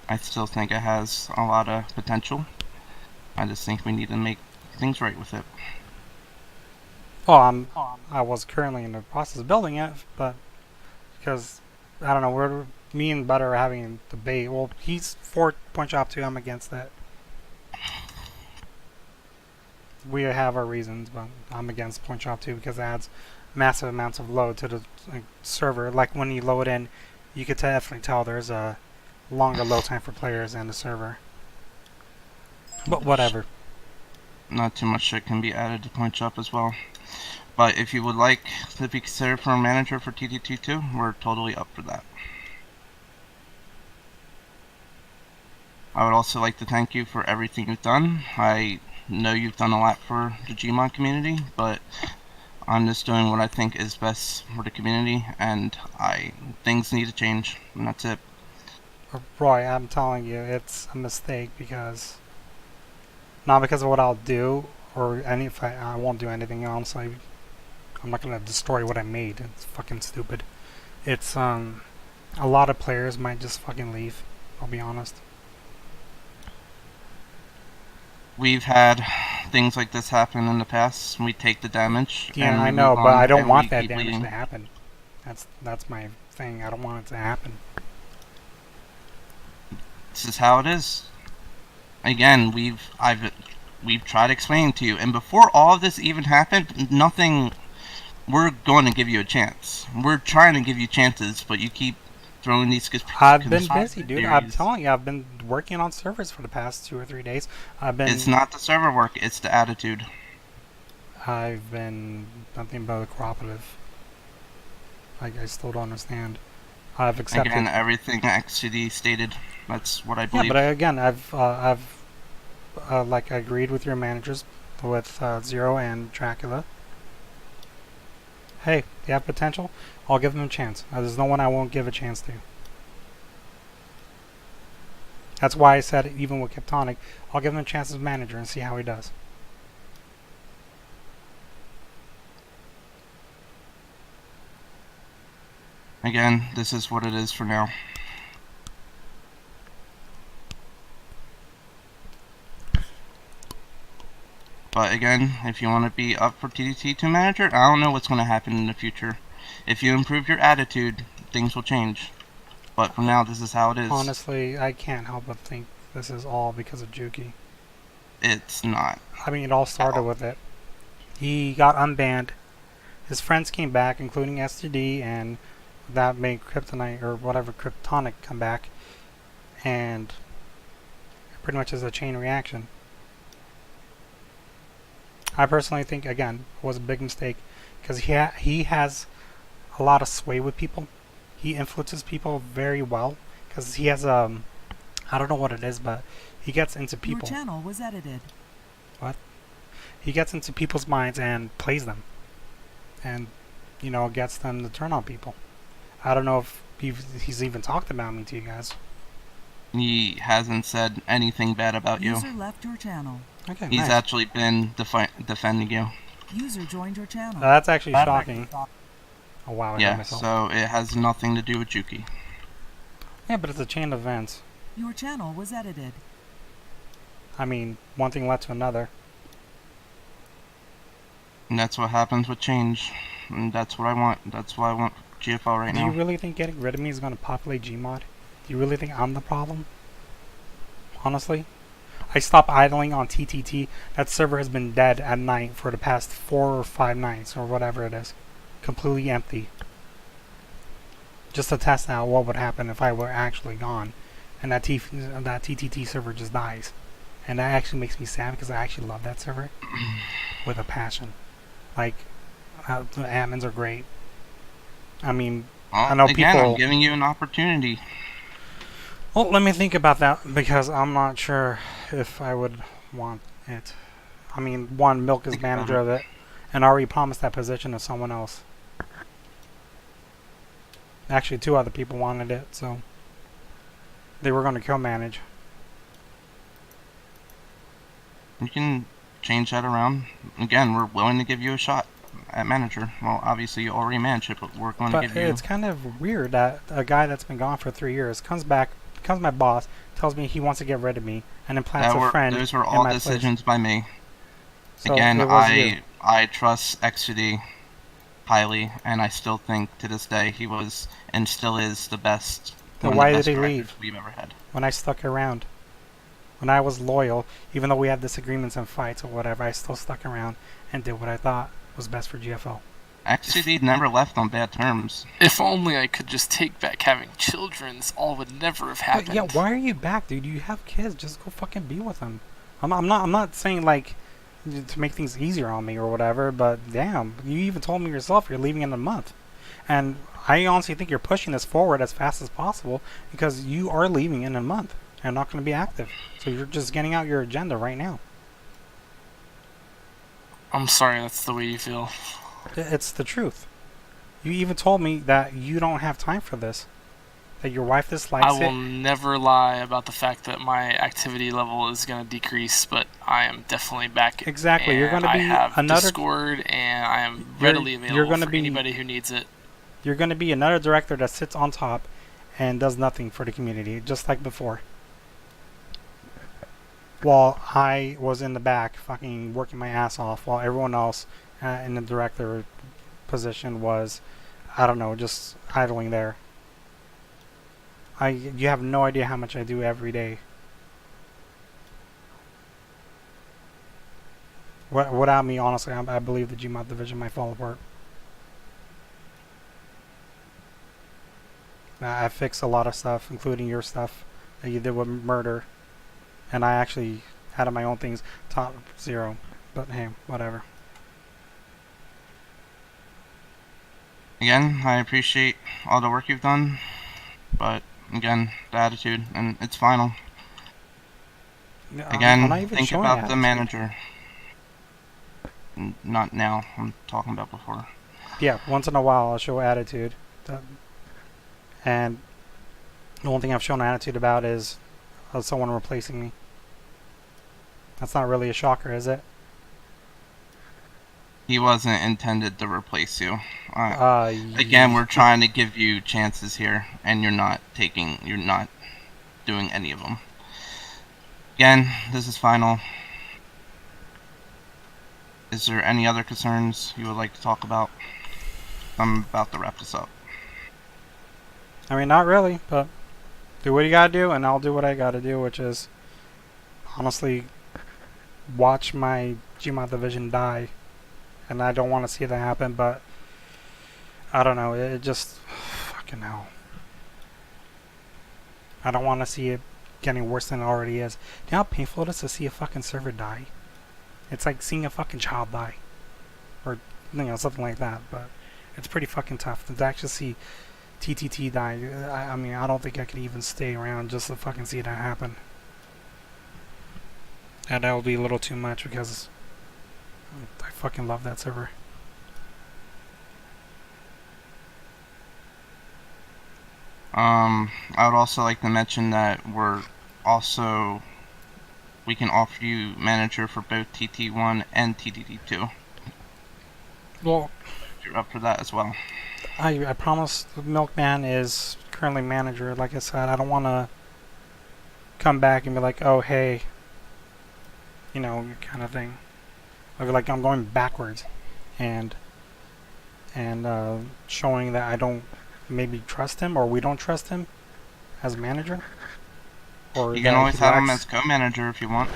I still think it has a lot of potential. I just think we need to make things right with it. Oh, I was currently in the process of building it, but because I don't know, me and Butter are having a debate. Well, he's for Point Shop 2. I'm against that. We have our reasons, but I'm against Point Shop 2 because it adds massive amounts of load to the server. Like when you load in, you could definitely tell there's a longer load time for players and the server. But whatever. Not too much shit can be added to Point Shop as well. But if you would like to be considered for a manager for TTT2, we're totally up for that. I would also like to thank you for everything you've done. I know you've done a lot for the Gmod community, but I'm just doing what I think is best for the community, and things need to change, and that's it. Roy, I'm telling you, it's a mistake because not because of what I'll do or if I won't do anything else. I'm not gonna destroy what I made. It's fucking stupid. It's a lot of players might just fucking leave. I'll be honest. We've had things like this happen in the past. We take the damage. Yeah, and I we know, move but on, I don't and want we that keep damage bleeding. to happen. That's my thing. I don't want it to happen. This is how it is. Again, we've tried explaining to you, and before all of this even happened, nothing. We're going to give you a chance. We're trying to give you chances, but you keep throwing these. I've been busy, dude. I'm telling you, I've been working on servers for the past 2 or 3 days. It's not the server work; it's the attitude. I've been nothing but a cooperative. I still don't understand. I've accepted. Again, everything XCD stated. That's what I believe. Yeah, but again, I've like agreed with your managers, with Zero and Dracula. Hey, they have potential. I'll give them a chance. There's no one I won't give a chance to. That's why I said even with Kryptonic, I'll give him a chance as manager and see how he does. Again, this is what it is for now. But again, if you want to be up for TDT2 manager, I don't know what's going to happen in the future. If you improve your attitude, things will change. But for now, this is how it is. Honestly, I can't help but think this is all because of Juki. It's not. I mean, it all started with it. He got unbanned. His friends came back, including STD, and that made Kryptonite, or whatever, Kryptonic come back. And it pretty much is a chain reaction. I personally think, again, it was a big mistake because he has a lot of sway with people. He influences people very well because he has I don't know what it is, but he gets into Your people. channel was edited. He gets into people's minds and plays them, and gets them to turn on people. I don't know if he's even talked about me to you guys. He hasn't said anything bad about you. User left your channel. Okay, He's nice. actually been defending you. User joined your channel. That's actually shocking. Oh wow, I hit Yeah, myself. so it has nothing to do with Juki. Yeah, but it's a chain of events. Your channel was edited. I mean, one thing led to another. And that's what happens with change. And that's what I want. That's why I want GFL right Do now. you really think getting rid of me is going to populate Gmod? Do you really think I'm the problem? Honestly? I stopped idling on TTT. That server has been dead at night for the past 4 or 5 nights, or whatever it is. Completely empty. Just to test out what would happen if I were actually gone. And that TTT server just dies. And that actually makes me sad because I actually love that server. With a passion. Like, the admins are great. I mean, Well, I know again, people... I'm giving you an opportunity. Well, let me think about that because I'm not sure if I would want it. I mean, one, Milk is Think about manager of it, and already promised that position to someone else. Actually, 2 other people wanted it, so they were going to co-manage. You can change that around. Again, we're willing to give you a shot at manager. Well, obviously you already manage it, but we're going to But give you... it's kind of weird that a guy that's been gone for 3 years comes back, becomes my boss, tells me he wants to get rid of me, and then plants a friend Those were in all my decisions by me. place. Again, So it was you. I trust XUD highly, and I still think to this day he was and still is the best. Then one of the why did best he directors leave? we've ever had. When I stuck around. When I was loyal, even though we had disagreements and fights or whatever, I still stuck around and did what I thought was best for GFL. XUD never left on bad terms. If only I could just take back having children, this all would never have happened. But yeah, why are you back, dude? You have kids. Just go fucking be with them. I'm not saying like to make things easier on me or whatever, but damn, you even told me yourself you're leaving in a month, and I honestly think you're pushing this forward as fast as possible because you are leaving in a month and not going to be active. So you're just getting out your agenda right now. I'm sorry that's the way you feel. It's the truth. You even told me that you don't have time for this. That your wife dislikes I will it. never lie about the fact that my activity level is going to decrease, but I am definitely back. Exactly. You're and going to be I have another. Discord, and I am You're- readily you're available gonna for be- anybody who needs it. You're going to be another director that sits on top and does nothing for the community, just like before. While I was in the back, fucking working my ass off, while everyone else in the director position was, I don't know, just idling there. You have no idea how much I do every day. Without me, honestly, I believe the Gmod division might fall apart. I fixed a lot of stuff, including your stuff that you did with murder. And I actually had my own things top 0. But hey, whatever. Again, I appreciate all the work you've done, but again, the attitude, and it's final. Again, I'm not even think showing about the attitude. manager. Not now, I'm talking about before. Yeah, once in a while I'll show attitude. And the only thing I've shown attitude about is someone replacing me. That's not really a shocker, is it? He wasn't intended to replace you. Again, we're trying to give you chances here, and you're not doing any of them. Again, this is final. Is there any other concerns you would like to talk about? I'm about to wrap this up. I mean, not really, but do what you gotta do, and I'll do what I gotta do, which is honestly watch my Gmod division die. And I don't want to see that happen, but I don't know. It just fucking hell. I don't want to see it getting worse than it already is. Do you know how painful it is to see a fucking server die? It's like seeing a fucking child die, or something like that. But it's pretty fucking tough to actually see TTT die. I mean, I don't think I could even stay around just to fucking see that happen. And that would be a little too much because I fucking love that server. I would also like to mention that we can offer you manager for both TT1 and TTT2. Well, If you're up for that as well. I promise the Milkman is currently manager. Like I said, I don't want to come back and be like, oh, hey, kind of thing. I feel like I'm going backwards and showing that I don't maybe trust him or we don't trust him as manager. Or You that can always he have him lacks- as co-manager if you want.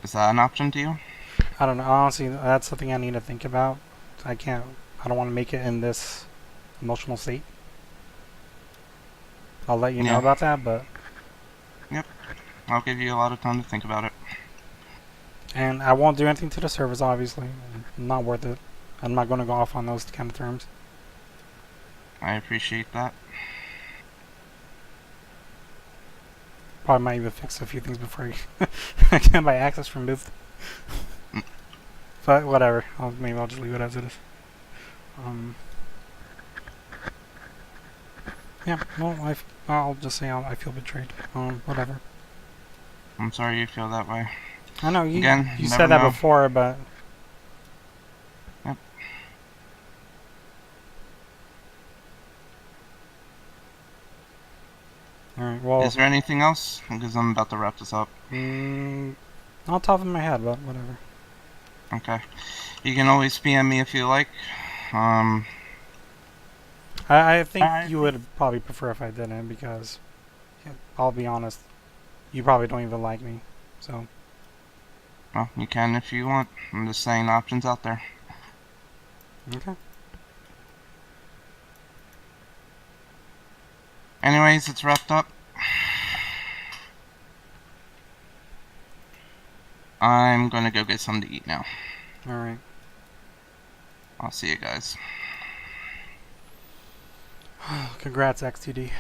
Is that an option to you? I don't know. Honestly, that's something I need to think about. I don't want to make it in this emotional state. I'll let you know Yeah. about that, but I'll give you a lot of time to think about it. and I won't do anything to the servers, obviously. Not worth it. I'm not going to go off on those kind of terms. I appreciate that. Probably might even fix a few things before I get my access removed. But whatever. Maybe I'll just leave it as it is. Yeah, well, I'll just say I feel betrayed. Whatever. I'm sorry you feel that way. I know you Again, you you said never that know. before, but Yep. alright. Well, Is there anything else? Because I'm about to wrap this up. not top of my head, but whatever. Okay. You can always PM me if you like. I think you would probably prefer if I didn't because, I'll be honest, you probably don't even like me. So, Well, you can if you want. I'm just saying options out there. okay. Anyways, it's wrapped up. I'm gonna go get something to eat now. Alright. I'll see you guys. Congrats, XTD.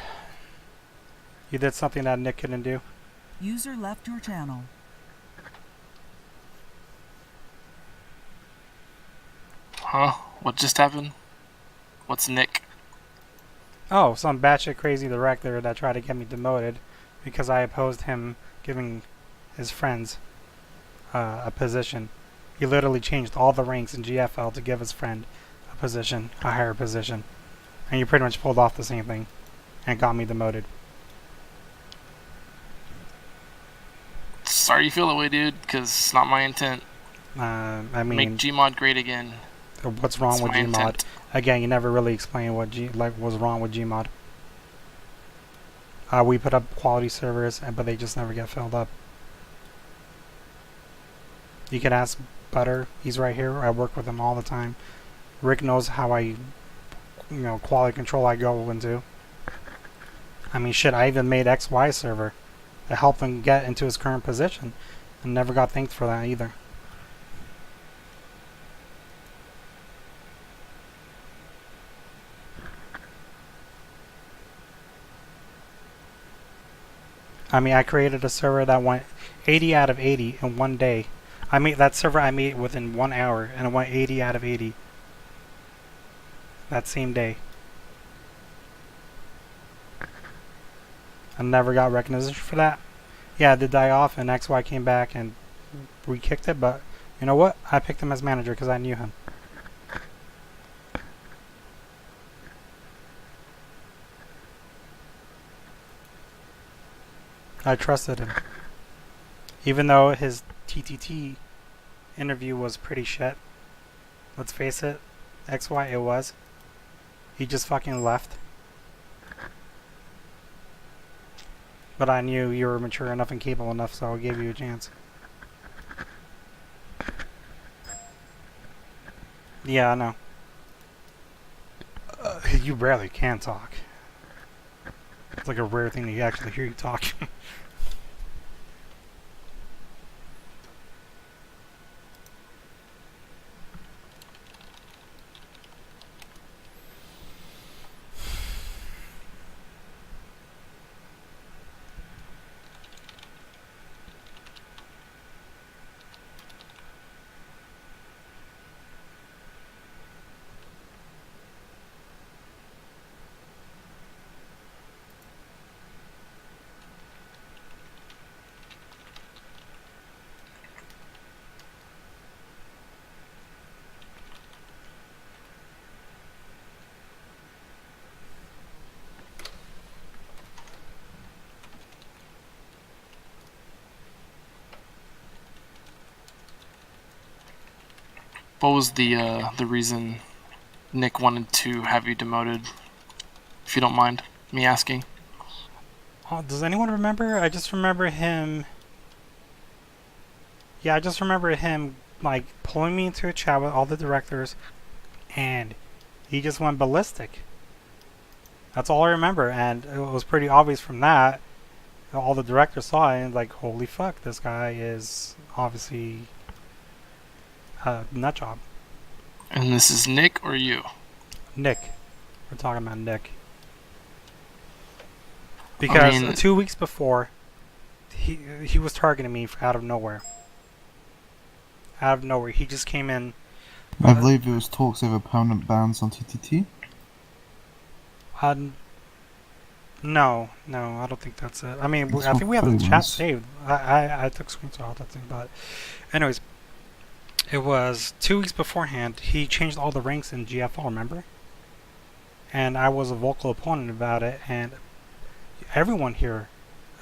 You did something that Nick couldn't do. User left your channel. Huh? What just happened? What's Nick? Oh, some batshit crazy director that tried to get me demoted because I opposed him giving his friends a position. He literally changed all the ranks in GFL to give his friend a position, a higher position. And you pretty much pulled off the same thing and got me demoted. Sorry you feel that way, dude, because it's not my intent. I Make mean, Gmod great again. what's wrong It's with my Gmod? intent. Again, you never really explained what was wrong with Gmod. We put up quality servers, but they just never get filled up. You can ask Butter. He's right here. I work with him all the time. Rick knows how quality control I go into. I mean, shit, I even made XY server to help him get into his current position and never got thanked for that either. I mean, I created a server that went 80 out of 80 in one day. That server I made within 1 hour, and it went 80 out of 80 that same day. I never got recognition for that. Yeah, it did die off, and XY came back and re-kicked it, but you know what? I picked him as manager because I knew him. I trusted him. Even though his TTT interview was pretty shit. Let's face it, XY it was. He just fucking left. But I knew you were mature enough and capable enough, so I gave you a chance. Yeah, I know. You barely can talk. It's like a rare thing to actually hear you talk. What was the reason Nick wanted to have you demoted? If you don't mind me asking. Oh, does anyone remember? I just remember him. Yeah, I just remember him like pulling me into a chat with all the directors, and he just went ballistic. That's all I remember, and it was pretty obvious from that. All the directors saw it and like, holy fuck, this guy is obviously a nut job. And this is Nick or you? Nick. We're talking about Nick. Because 2 weeks before, he was targeting me out of nowhere. Out of nowhere. He just came in. I believe there was talks over permanent bans on TTT. No, I don't think that's it. I mean, That's I think we have the what it chat was. saved. I took screenshots of that thing, but anyways, it was 2 weeks beforehand. He changed all the ranks in GFL, remember? And I was a vocal opponent about it, and everyone here,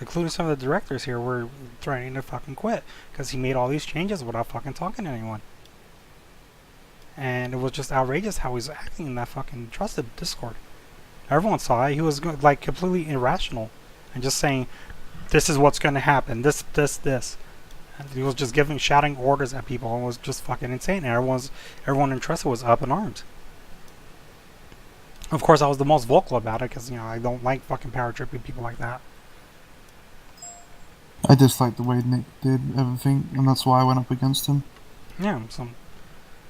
including some of the directors here, were threatening to fucking quit because he made all these changes without fucking talking to anyone. And it was just outrageous how he was acting in that fucking trusted Discord. Everyone saw it. He was like completely irrational and just saying, "This is what's going to happen. This." And he was just shouting orders at people, and it was just fucking insane. And everyone interested was up in arms. Of course, I was the most vocal about it because I don't like fucking power tripping people like that. I dislike the way Nick did everything, and that's why I went up against him. Yeah. So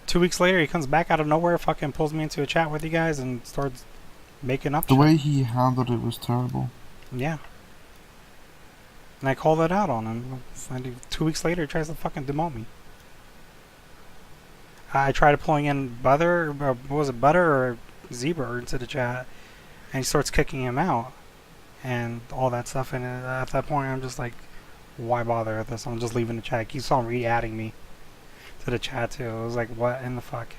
2 weeks later, he comes back out of nowhere, fucking pulls me into a chat with you guys, and starts making up The shit. way he handled it was terrible. Yeah. And I called it out on him. And 2 weeks later, he tries to fucking demote me. I tried pulling in Butter or Zebra into the chat, and he starts kicking him out and all that stuff. And at that point, I'm just like, why bother with this? I'm just leaving the chat. He keeps on re-adding me to the chat too. It was like, what in the fuck?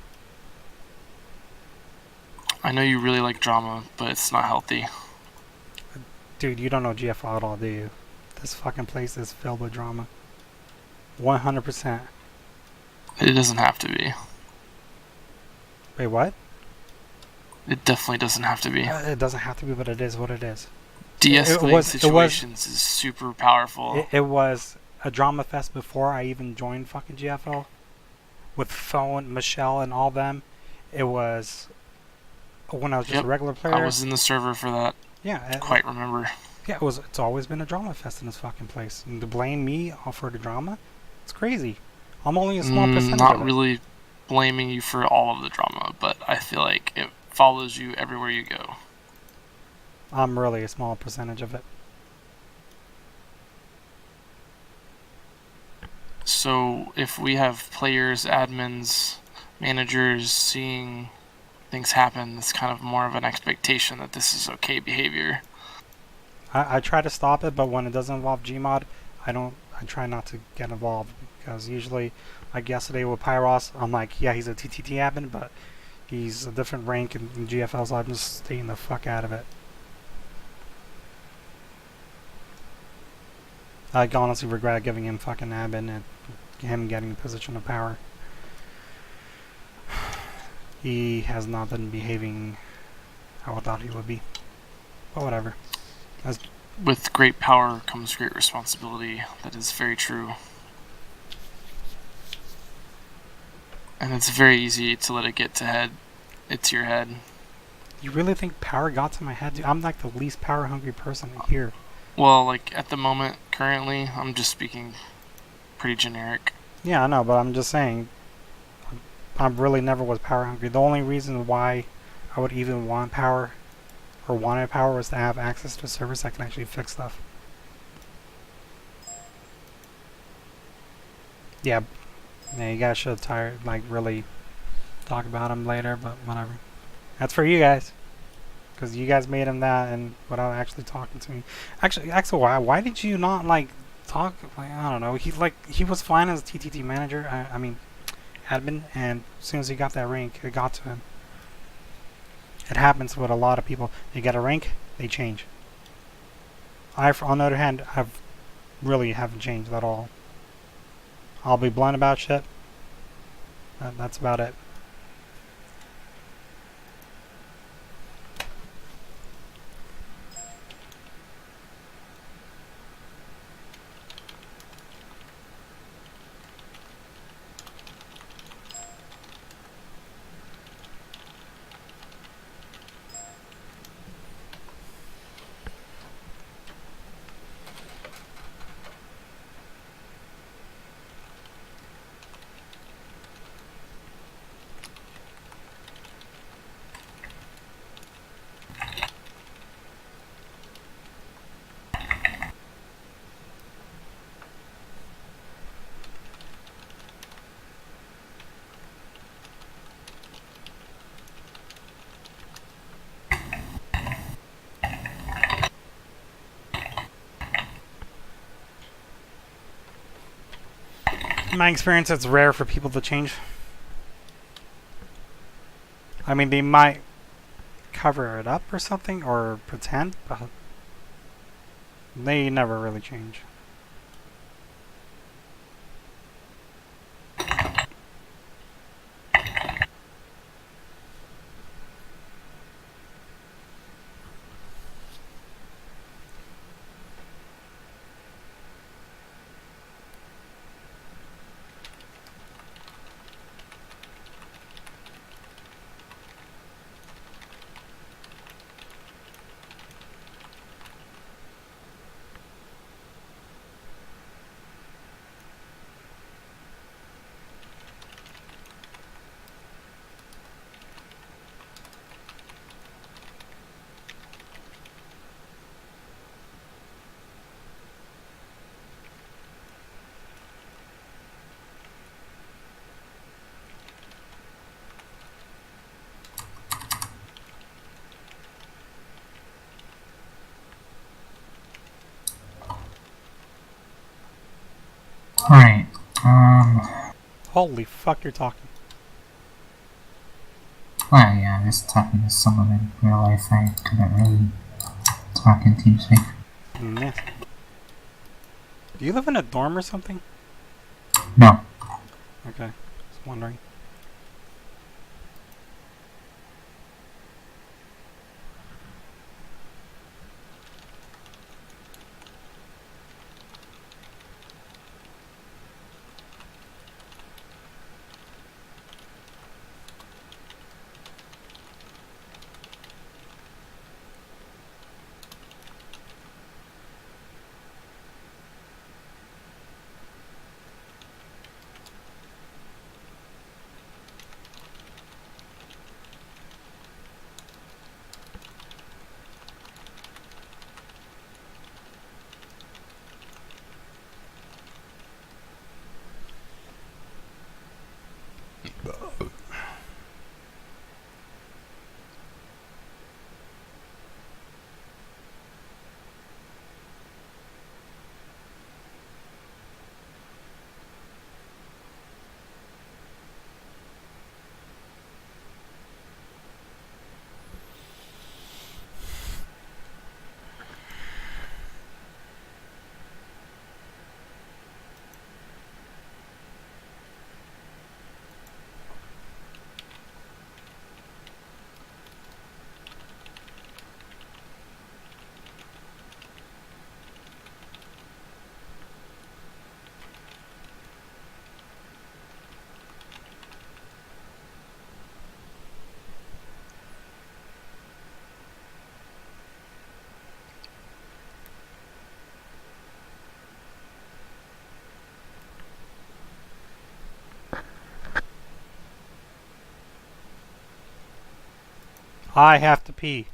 I know you really like drama, but it's not healthy. Dude, you don't know GFL at all, do you? This fucking place is filled with drama. 100%. It doesn't have to be. Wait, what? It definitely doesn't have to be. It doesn't have to be, but it is what it is. De-escalating situations is super powerful. It was a drama fest before I even joined fucking GFL. With Phone, Michelle, and all them. It was when I was just a regular player. I was in the server for that. Yeah. I quite remember. Yeah, it's always been a drama fest in this fucking place. And to blame me for the drama, it's crazy. I'm only a small percentage Not of it. really blaming you for all of the drama, but I feel like it follows you everywhere you go. I'm really a small percentage of it. So if we have players, admins, managers seeing things happen, it's kind of more of an expectation that this is okay behavior. I try to stop it, but when it doesn't involve Gmod, I try not to get involved, because usually, like yesterday with Pyros, I'm like, yeah, he's a TTT admin, but he's a different rank in GFL, so I'm just staying the fuck out of it. I honestly regret giving him fucking admin and him getting a position of power. He has not been behaving how I thought he would be. But whatever. With great power comes great responsibility. That is very true. And it's very easy to let it get to your head. You really think power got to my head? Dude, I'm like the least power hungry person here. Well, like at the moment, currently, I'm just speaking pretty generic. Yeah, I know, but I'm just saying, I really never was power hungry. The only reason why I would even want power, or wanted power, was to have access to a service that can actually fix stuff. Yeah, you guys should really talk about him later, but whatever. That's for you guys. Because you guys made him that, and without actually talking to me. Actually, why did you not talk? I don't know. He was fine as a TTT manager. I mean, admin, and as soon as he got that rank, it got to him. It happens with a lot of people. They get a rank, they change. On the other hand, I've really haven't changed at all. I'll be blunt about shit. That's about it. In my experience, it's rare for people to change. I mean, they might cover it up or something, or pretend, but they never really change. Alright, Holy fuck, you're talking. well, yeah, just talking to someone in real life, I couldn't really talk in TeamSpeak. Meh. Do you live in a dorm or something? No. Okay, just wondering. I have to pee.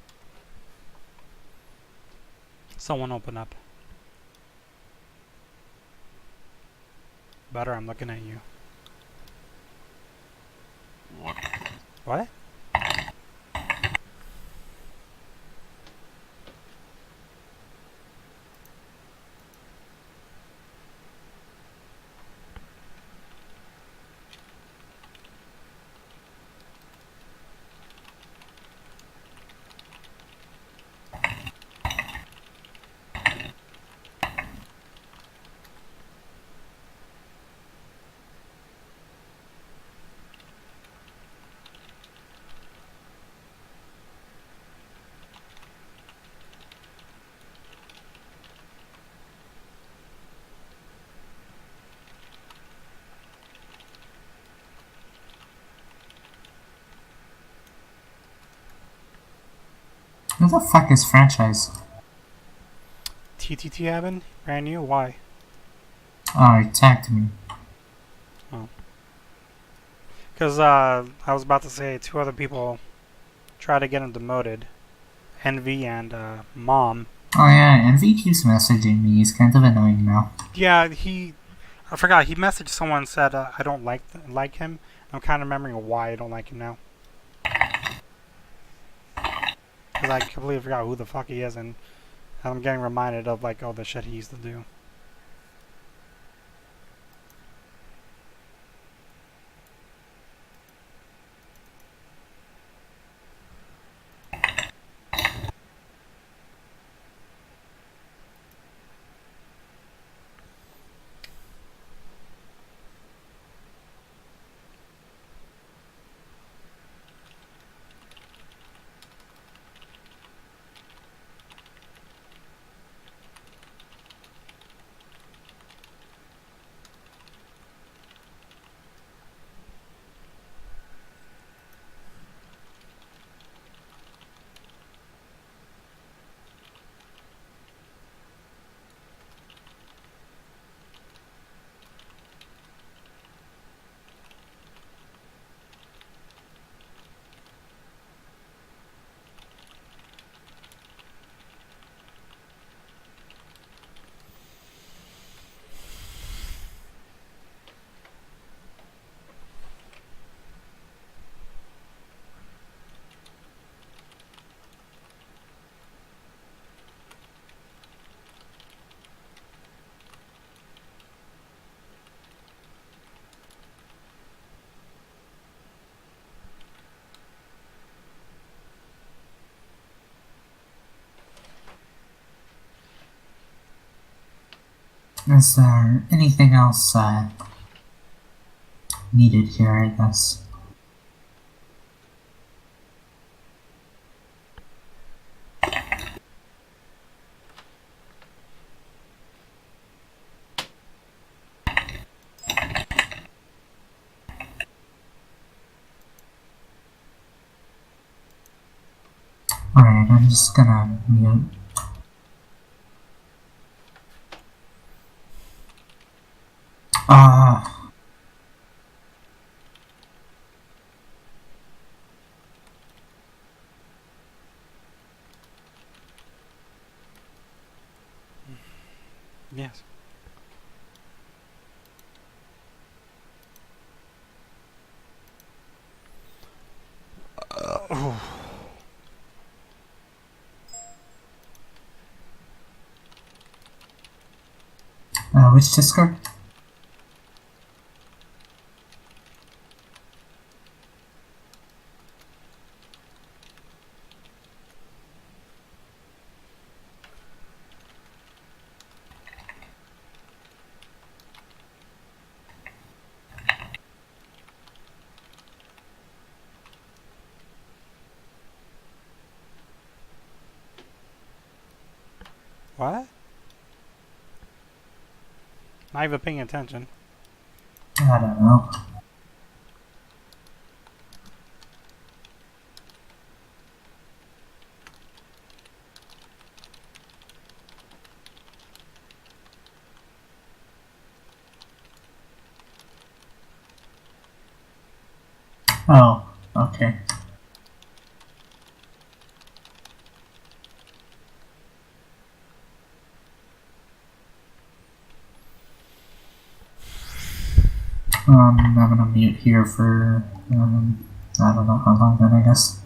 Someone open up. Better, I'm looking at you. What? What? Who the fuck is franchise? TTT Evan? Brand new? Why? Oh, he tagged me. Because I was about to say two other people tried to get him demoted. Envy and Mom. Oh yeah, Envy keeps messaging me. He's kind of annoying now. Yeah, I forgot. He messaged someone and said I don't like him. I'm kind of remembering why I don't like him now. Because I completely forgot who the fuck he is, and I'm getting reminded of like all the shit he used to do. Is there anything else needed here, I guess? Alright, I'm just gonna mute. Ah. Yes. Which Discord? What? Not even paying attention. I don't know. Oh, okay. I'm gonna mute here for, I don't know how long then, I guess.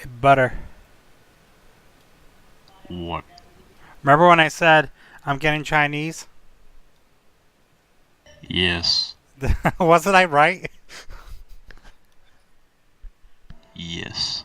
Hey, Butter. What? Remember when I said I'm getting Chinese? Yes. Wasn't I right? Yes.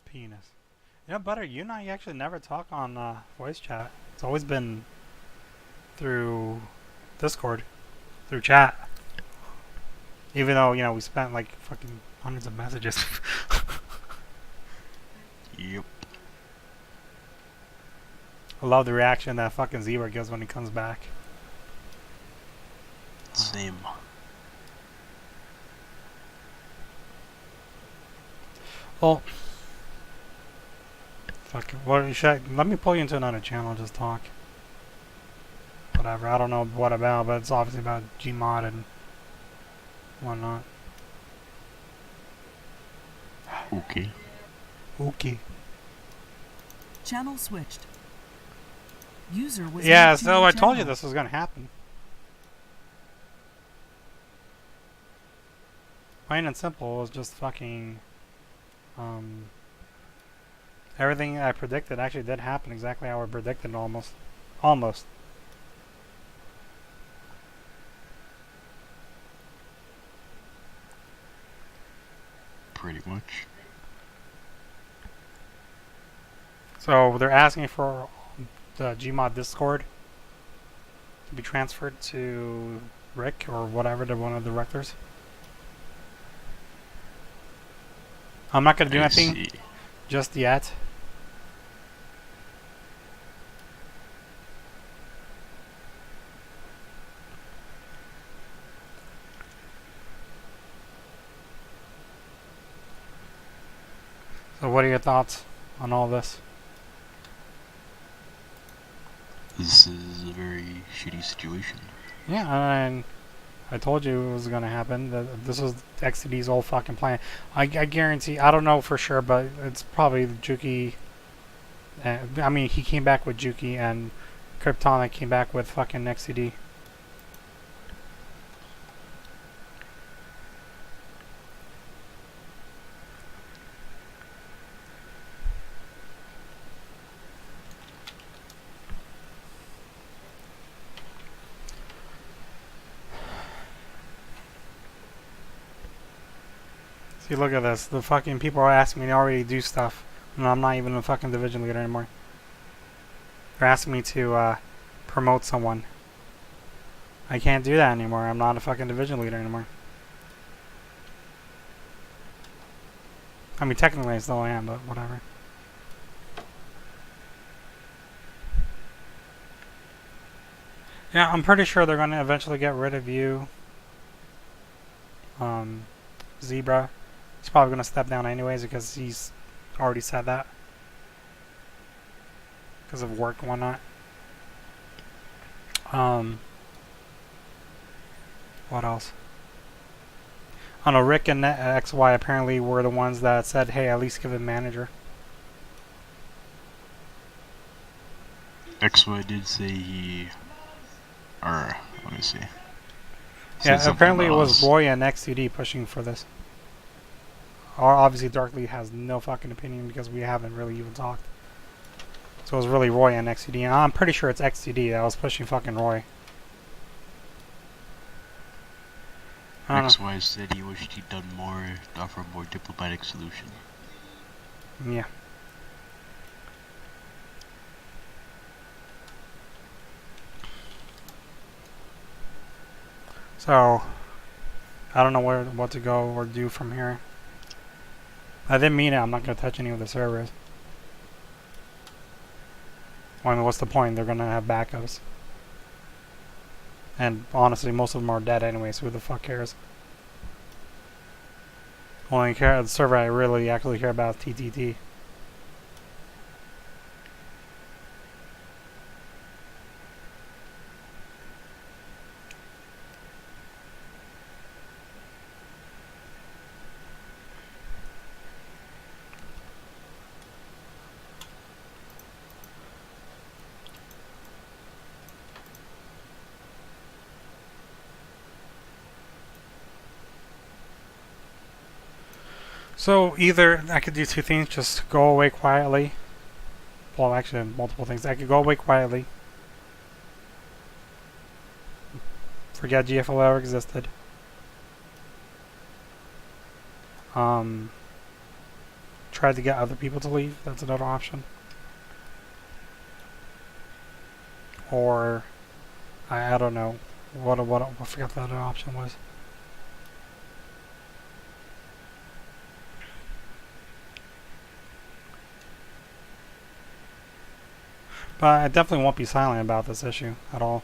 Penis. You know, Butter, you and I actually never talk on voice chat. It's always been through Discord, through chat. Even though, we spent like fucking hundreds of messages. Yep. I love the reaction that fucking Zebra gives when he comes back. Same. Well, fuck. Let me pull you into another channel. Just talk. Whatever. I don't know what about, but it's obviously about Gmod and whatnot. Okay. Okay. Channel switched. User was Yeah. moved to So your I told you channel. this was gonna happen. Plain and simple. It was just fucking. Everything I predicted actually did happen exactly how I predicted almost. Almost. Pretty much. So they're asking for the Gmod Discord to be transferred to Rick or whatever, to one of the directors. I'm not gonna do I anything see. just yet. So what are your thoughts on all this? This is a very shitty situation. Yeah, and I told you it was gonna happen. That this was XTD's whole fucking plan. I guarantee. I don't know for sure, but it's probably Juki. I mean, he came back with Juki, and Kryptonic came back with fucking XTD. See, look at this. The fucking people are asking me to already do stuff, and I'm not even a fucking division leader anymore. They're asking me to promote someone. I can't do that anymore. I'm not a fucking division leader anymore. I mean, technically I still am, but whatever. Yeah, I'm pretty sure they're gonna eventually get rid of you. Zebra. He's probably gonna step down anyways because he's already said that. Because of work and whatnot. What else? I don't know, Rick and XY apparently were the ones that said, hey, at least give him manager. XY did say he. Or, let me see. Said Yeah, something apparently it about was us. Roy and XCD pushing for this. Obviously, Darkly has no fucking opinion because we haven't really even talked. So it was really Roy and XCD. And I'm pretty sure it's XCD that was pushing fucking Roy. I don't XY said he wished he'd done more to offer a more diplomatic solution. know. Yeah. So, I don't know what to go or do from here. I didn't mean it. I'm not going to touch any of the servers. Well, I mean, what's the point? They're gonna have backups. And honestly, most of them are dead anyway, so who the fuck cares? The server I really actually care about is TTT. So either I could do two things, just go away quietly. Well, actually, multiple things. I could go away quietly. Forget GFL ever existed. Try to get other people to leave. That's another option. Or I don't know what I forgot what the other option was. But I definitely won't be silent about this issue at all.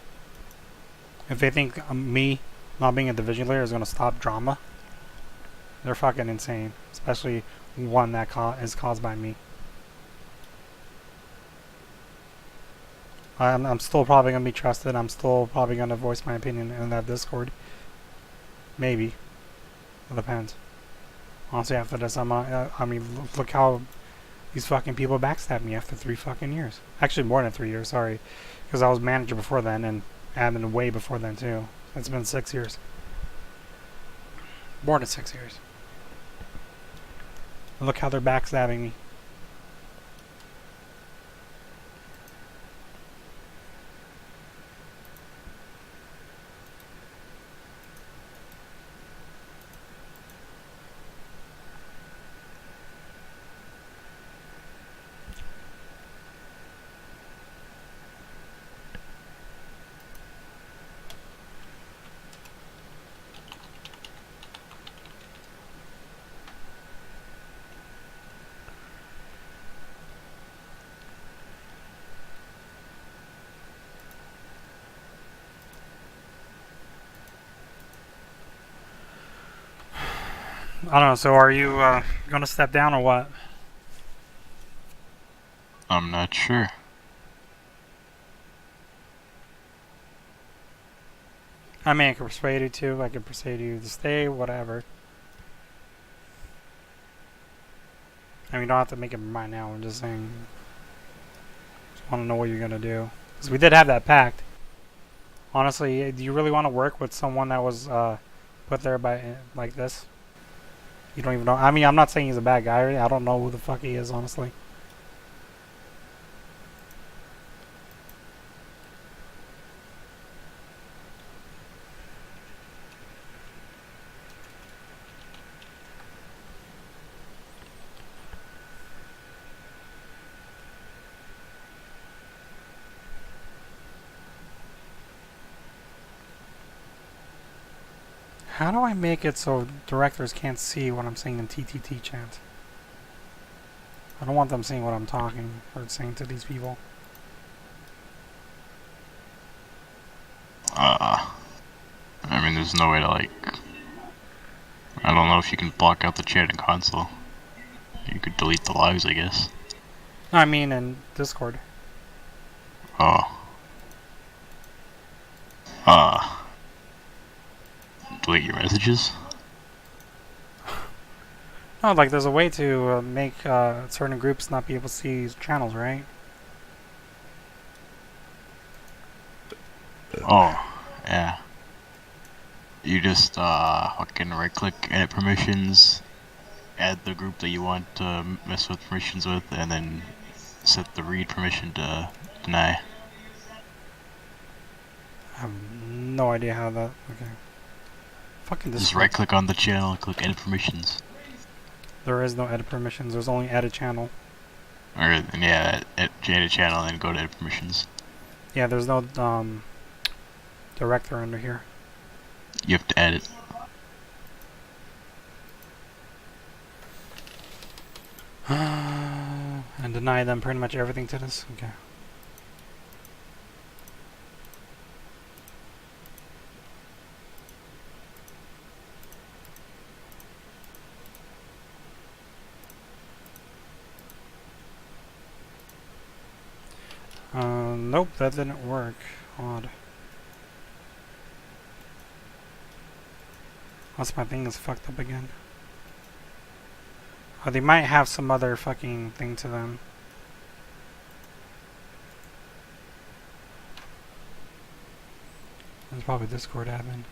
If they think me not being a division leader is going to stop drama, they're fucking insane. Especially one that is caused by me. I'm still probably going to be trusted. I'm still probably going to voice my opinion in that Discord. Maybe. It depends. Honestly, after this, I mean, look how these fucking people backstabbed me after 3 fucking years. Actually, more than 3 years, sorry. Because I was manager before then, and admin way before then, too. It's been 6 years. More than 6 years. And look how they're backstabbing me. I don't know, so are you going to step down or what? I'm not sure. I mean, I can persuade you to. I can persuade you to stay, whatever. I mean, you don't have to make up your mind now. I'm just saying. Just want to know what you're going to do. Because we did have that pact. Honestly, do you really want to work with someone that was put there by like this? You don't even know. I mean, I'm not saying he's a bad guy. I don't know who the fuck he is, honestly. How do I make it so directors can't see what I'm saying in TTT chat? I don't want them seeing what I'm talking or saying to these people. I mean, there's no way to, like... I don't know if you can block out the chat in console. You could delete the lives, I guess. I mean, in Discord. Oh. Delete your messages? No, like there's a way to make certain groups not be able to see channels, right? Oh, yeah. You just fucking right click, edit permissions, add the group that you want to mess with permissions with, and then set the read permission to deny. I have no idea how that. Okay. Fucking Just Discord. right click on the channel and click edit permissions. There is no edit permissions. There's only edit channel. Or, yeah, edit channel and go to edit permissions. Yeah, there's no director under here. You have to edit. And deny them pretty much everything to this. Okay. Nope, that didn't work. Odd. Unless my thing is fucked up again. Oh, they might have some other fucking thing to them. It's probably Discord admin.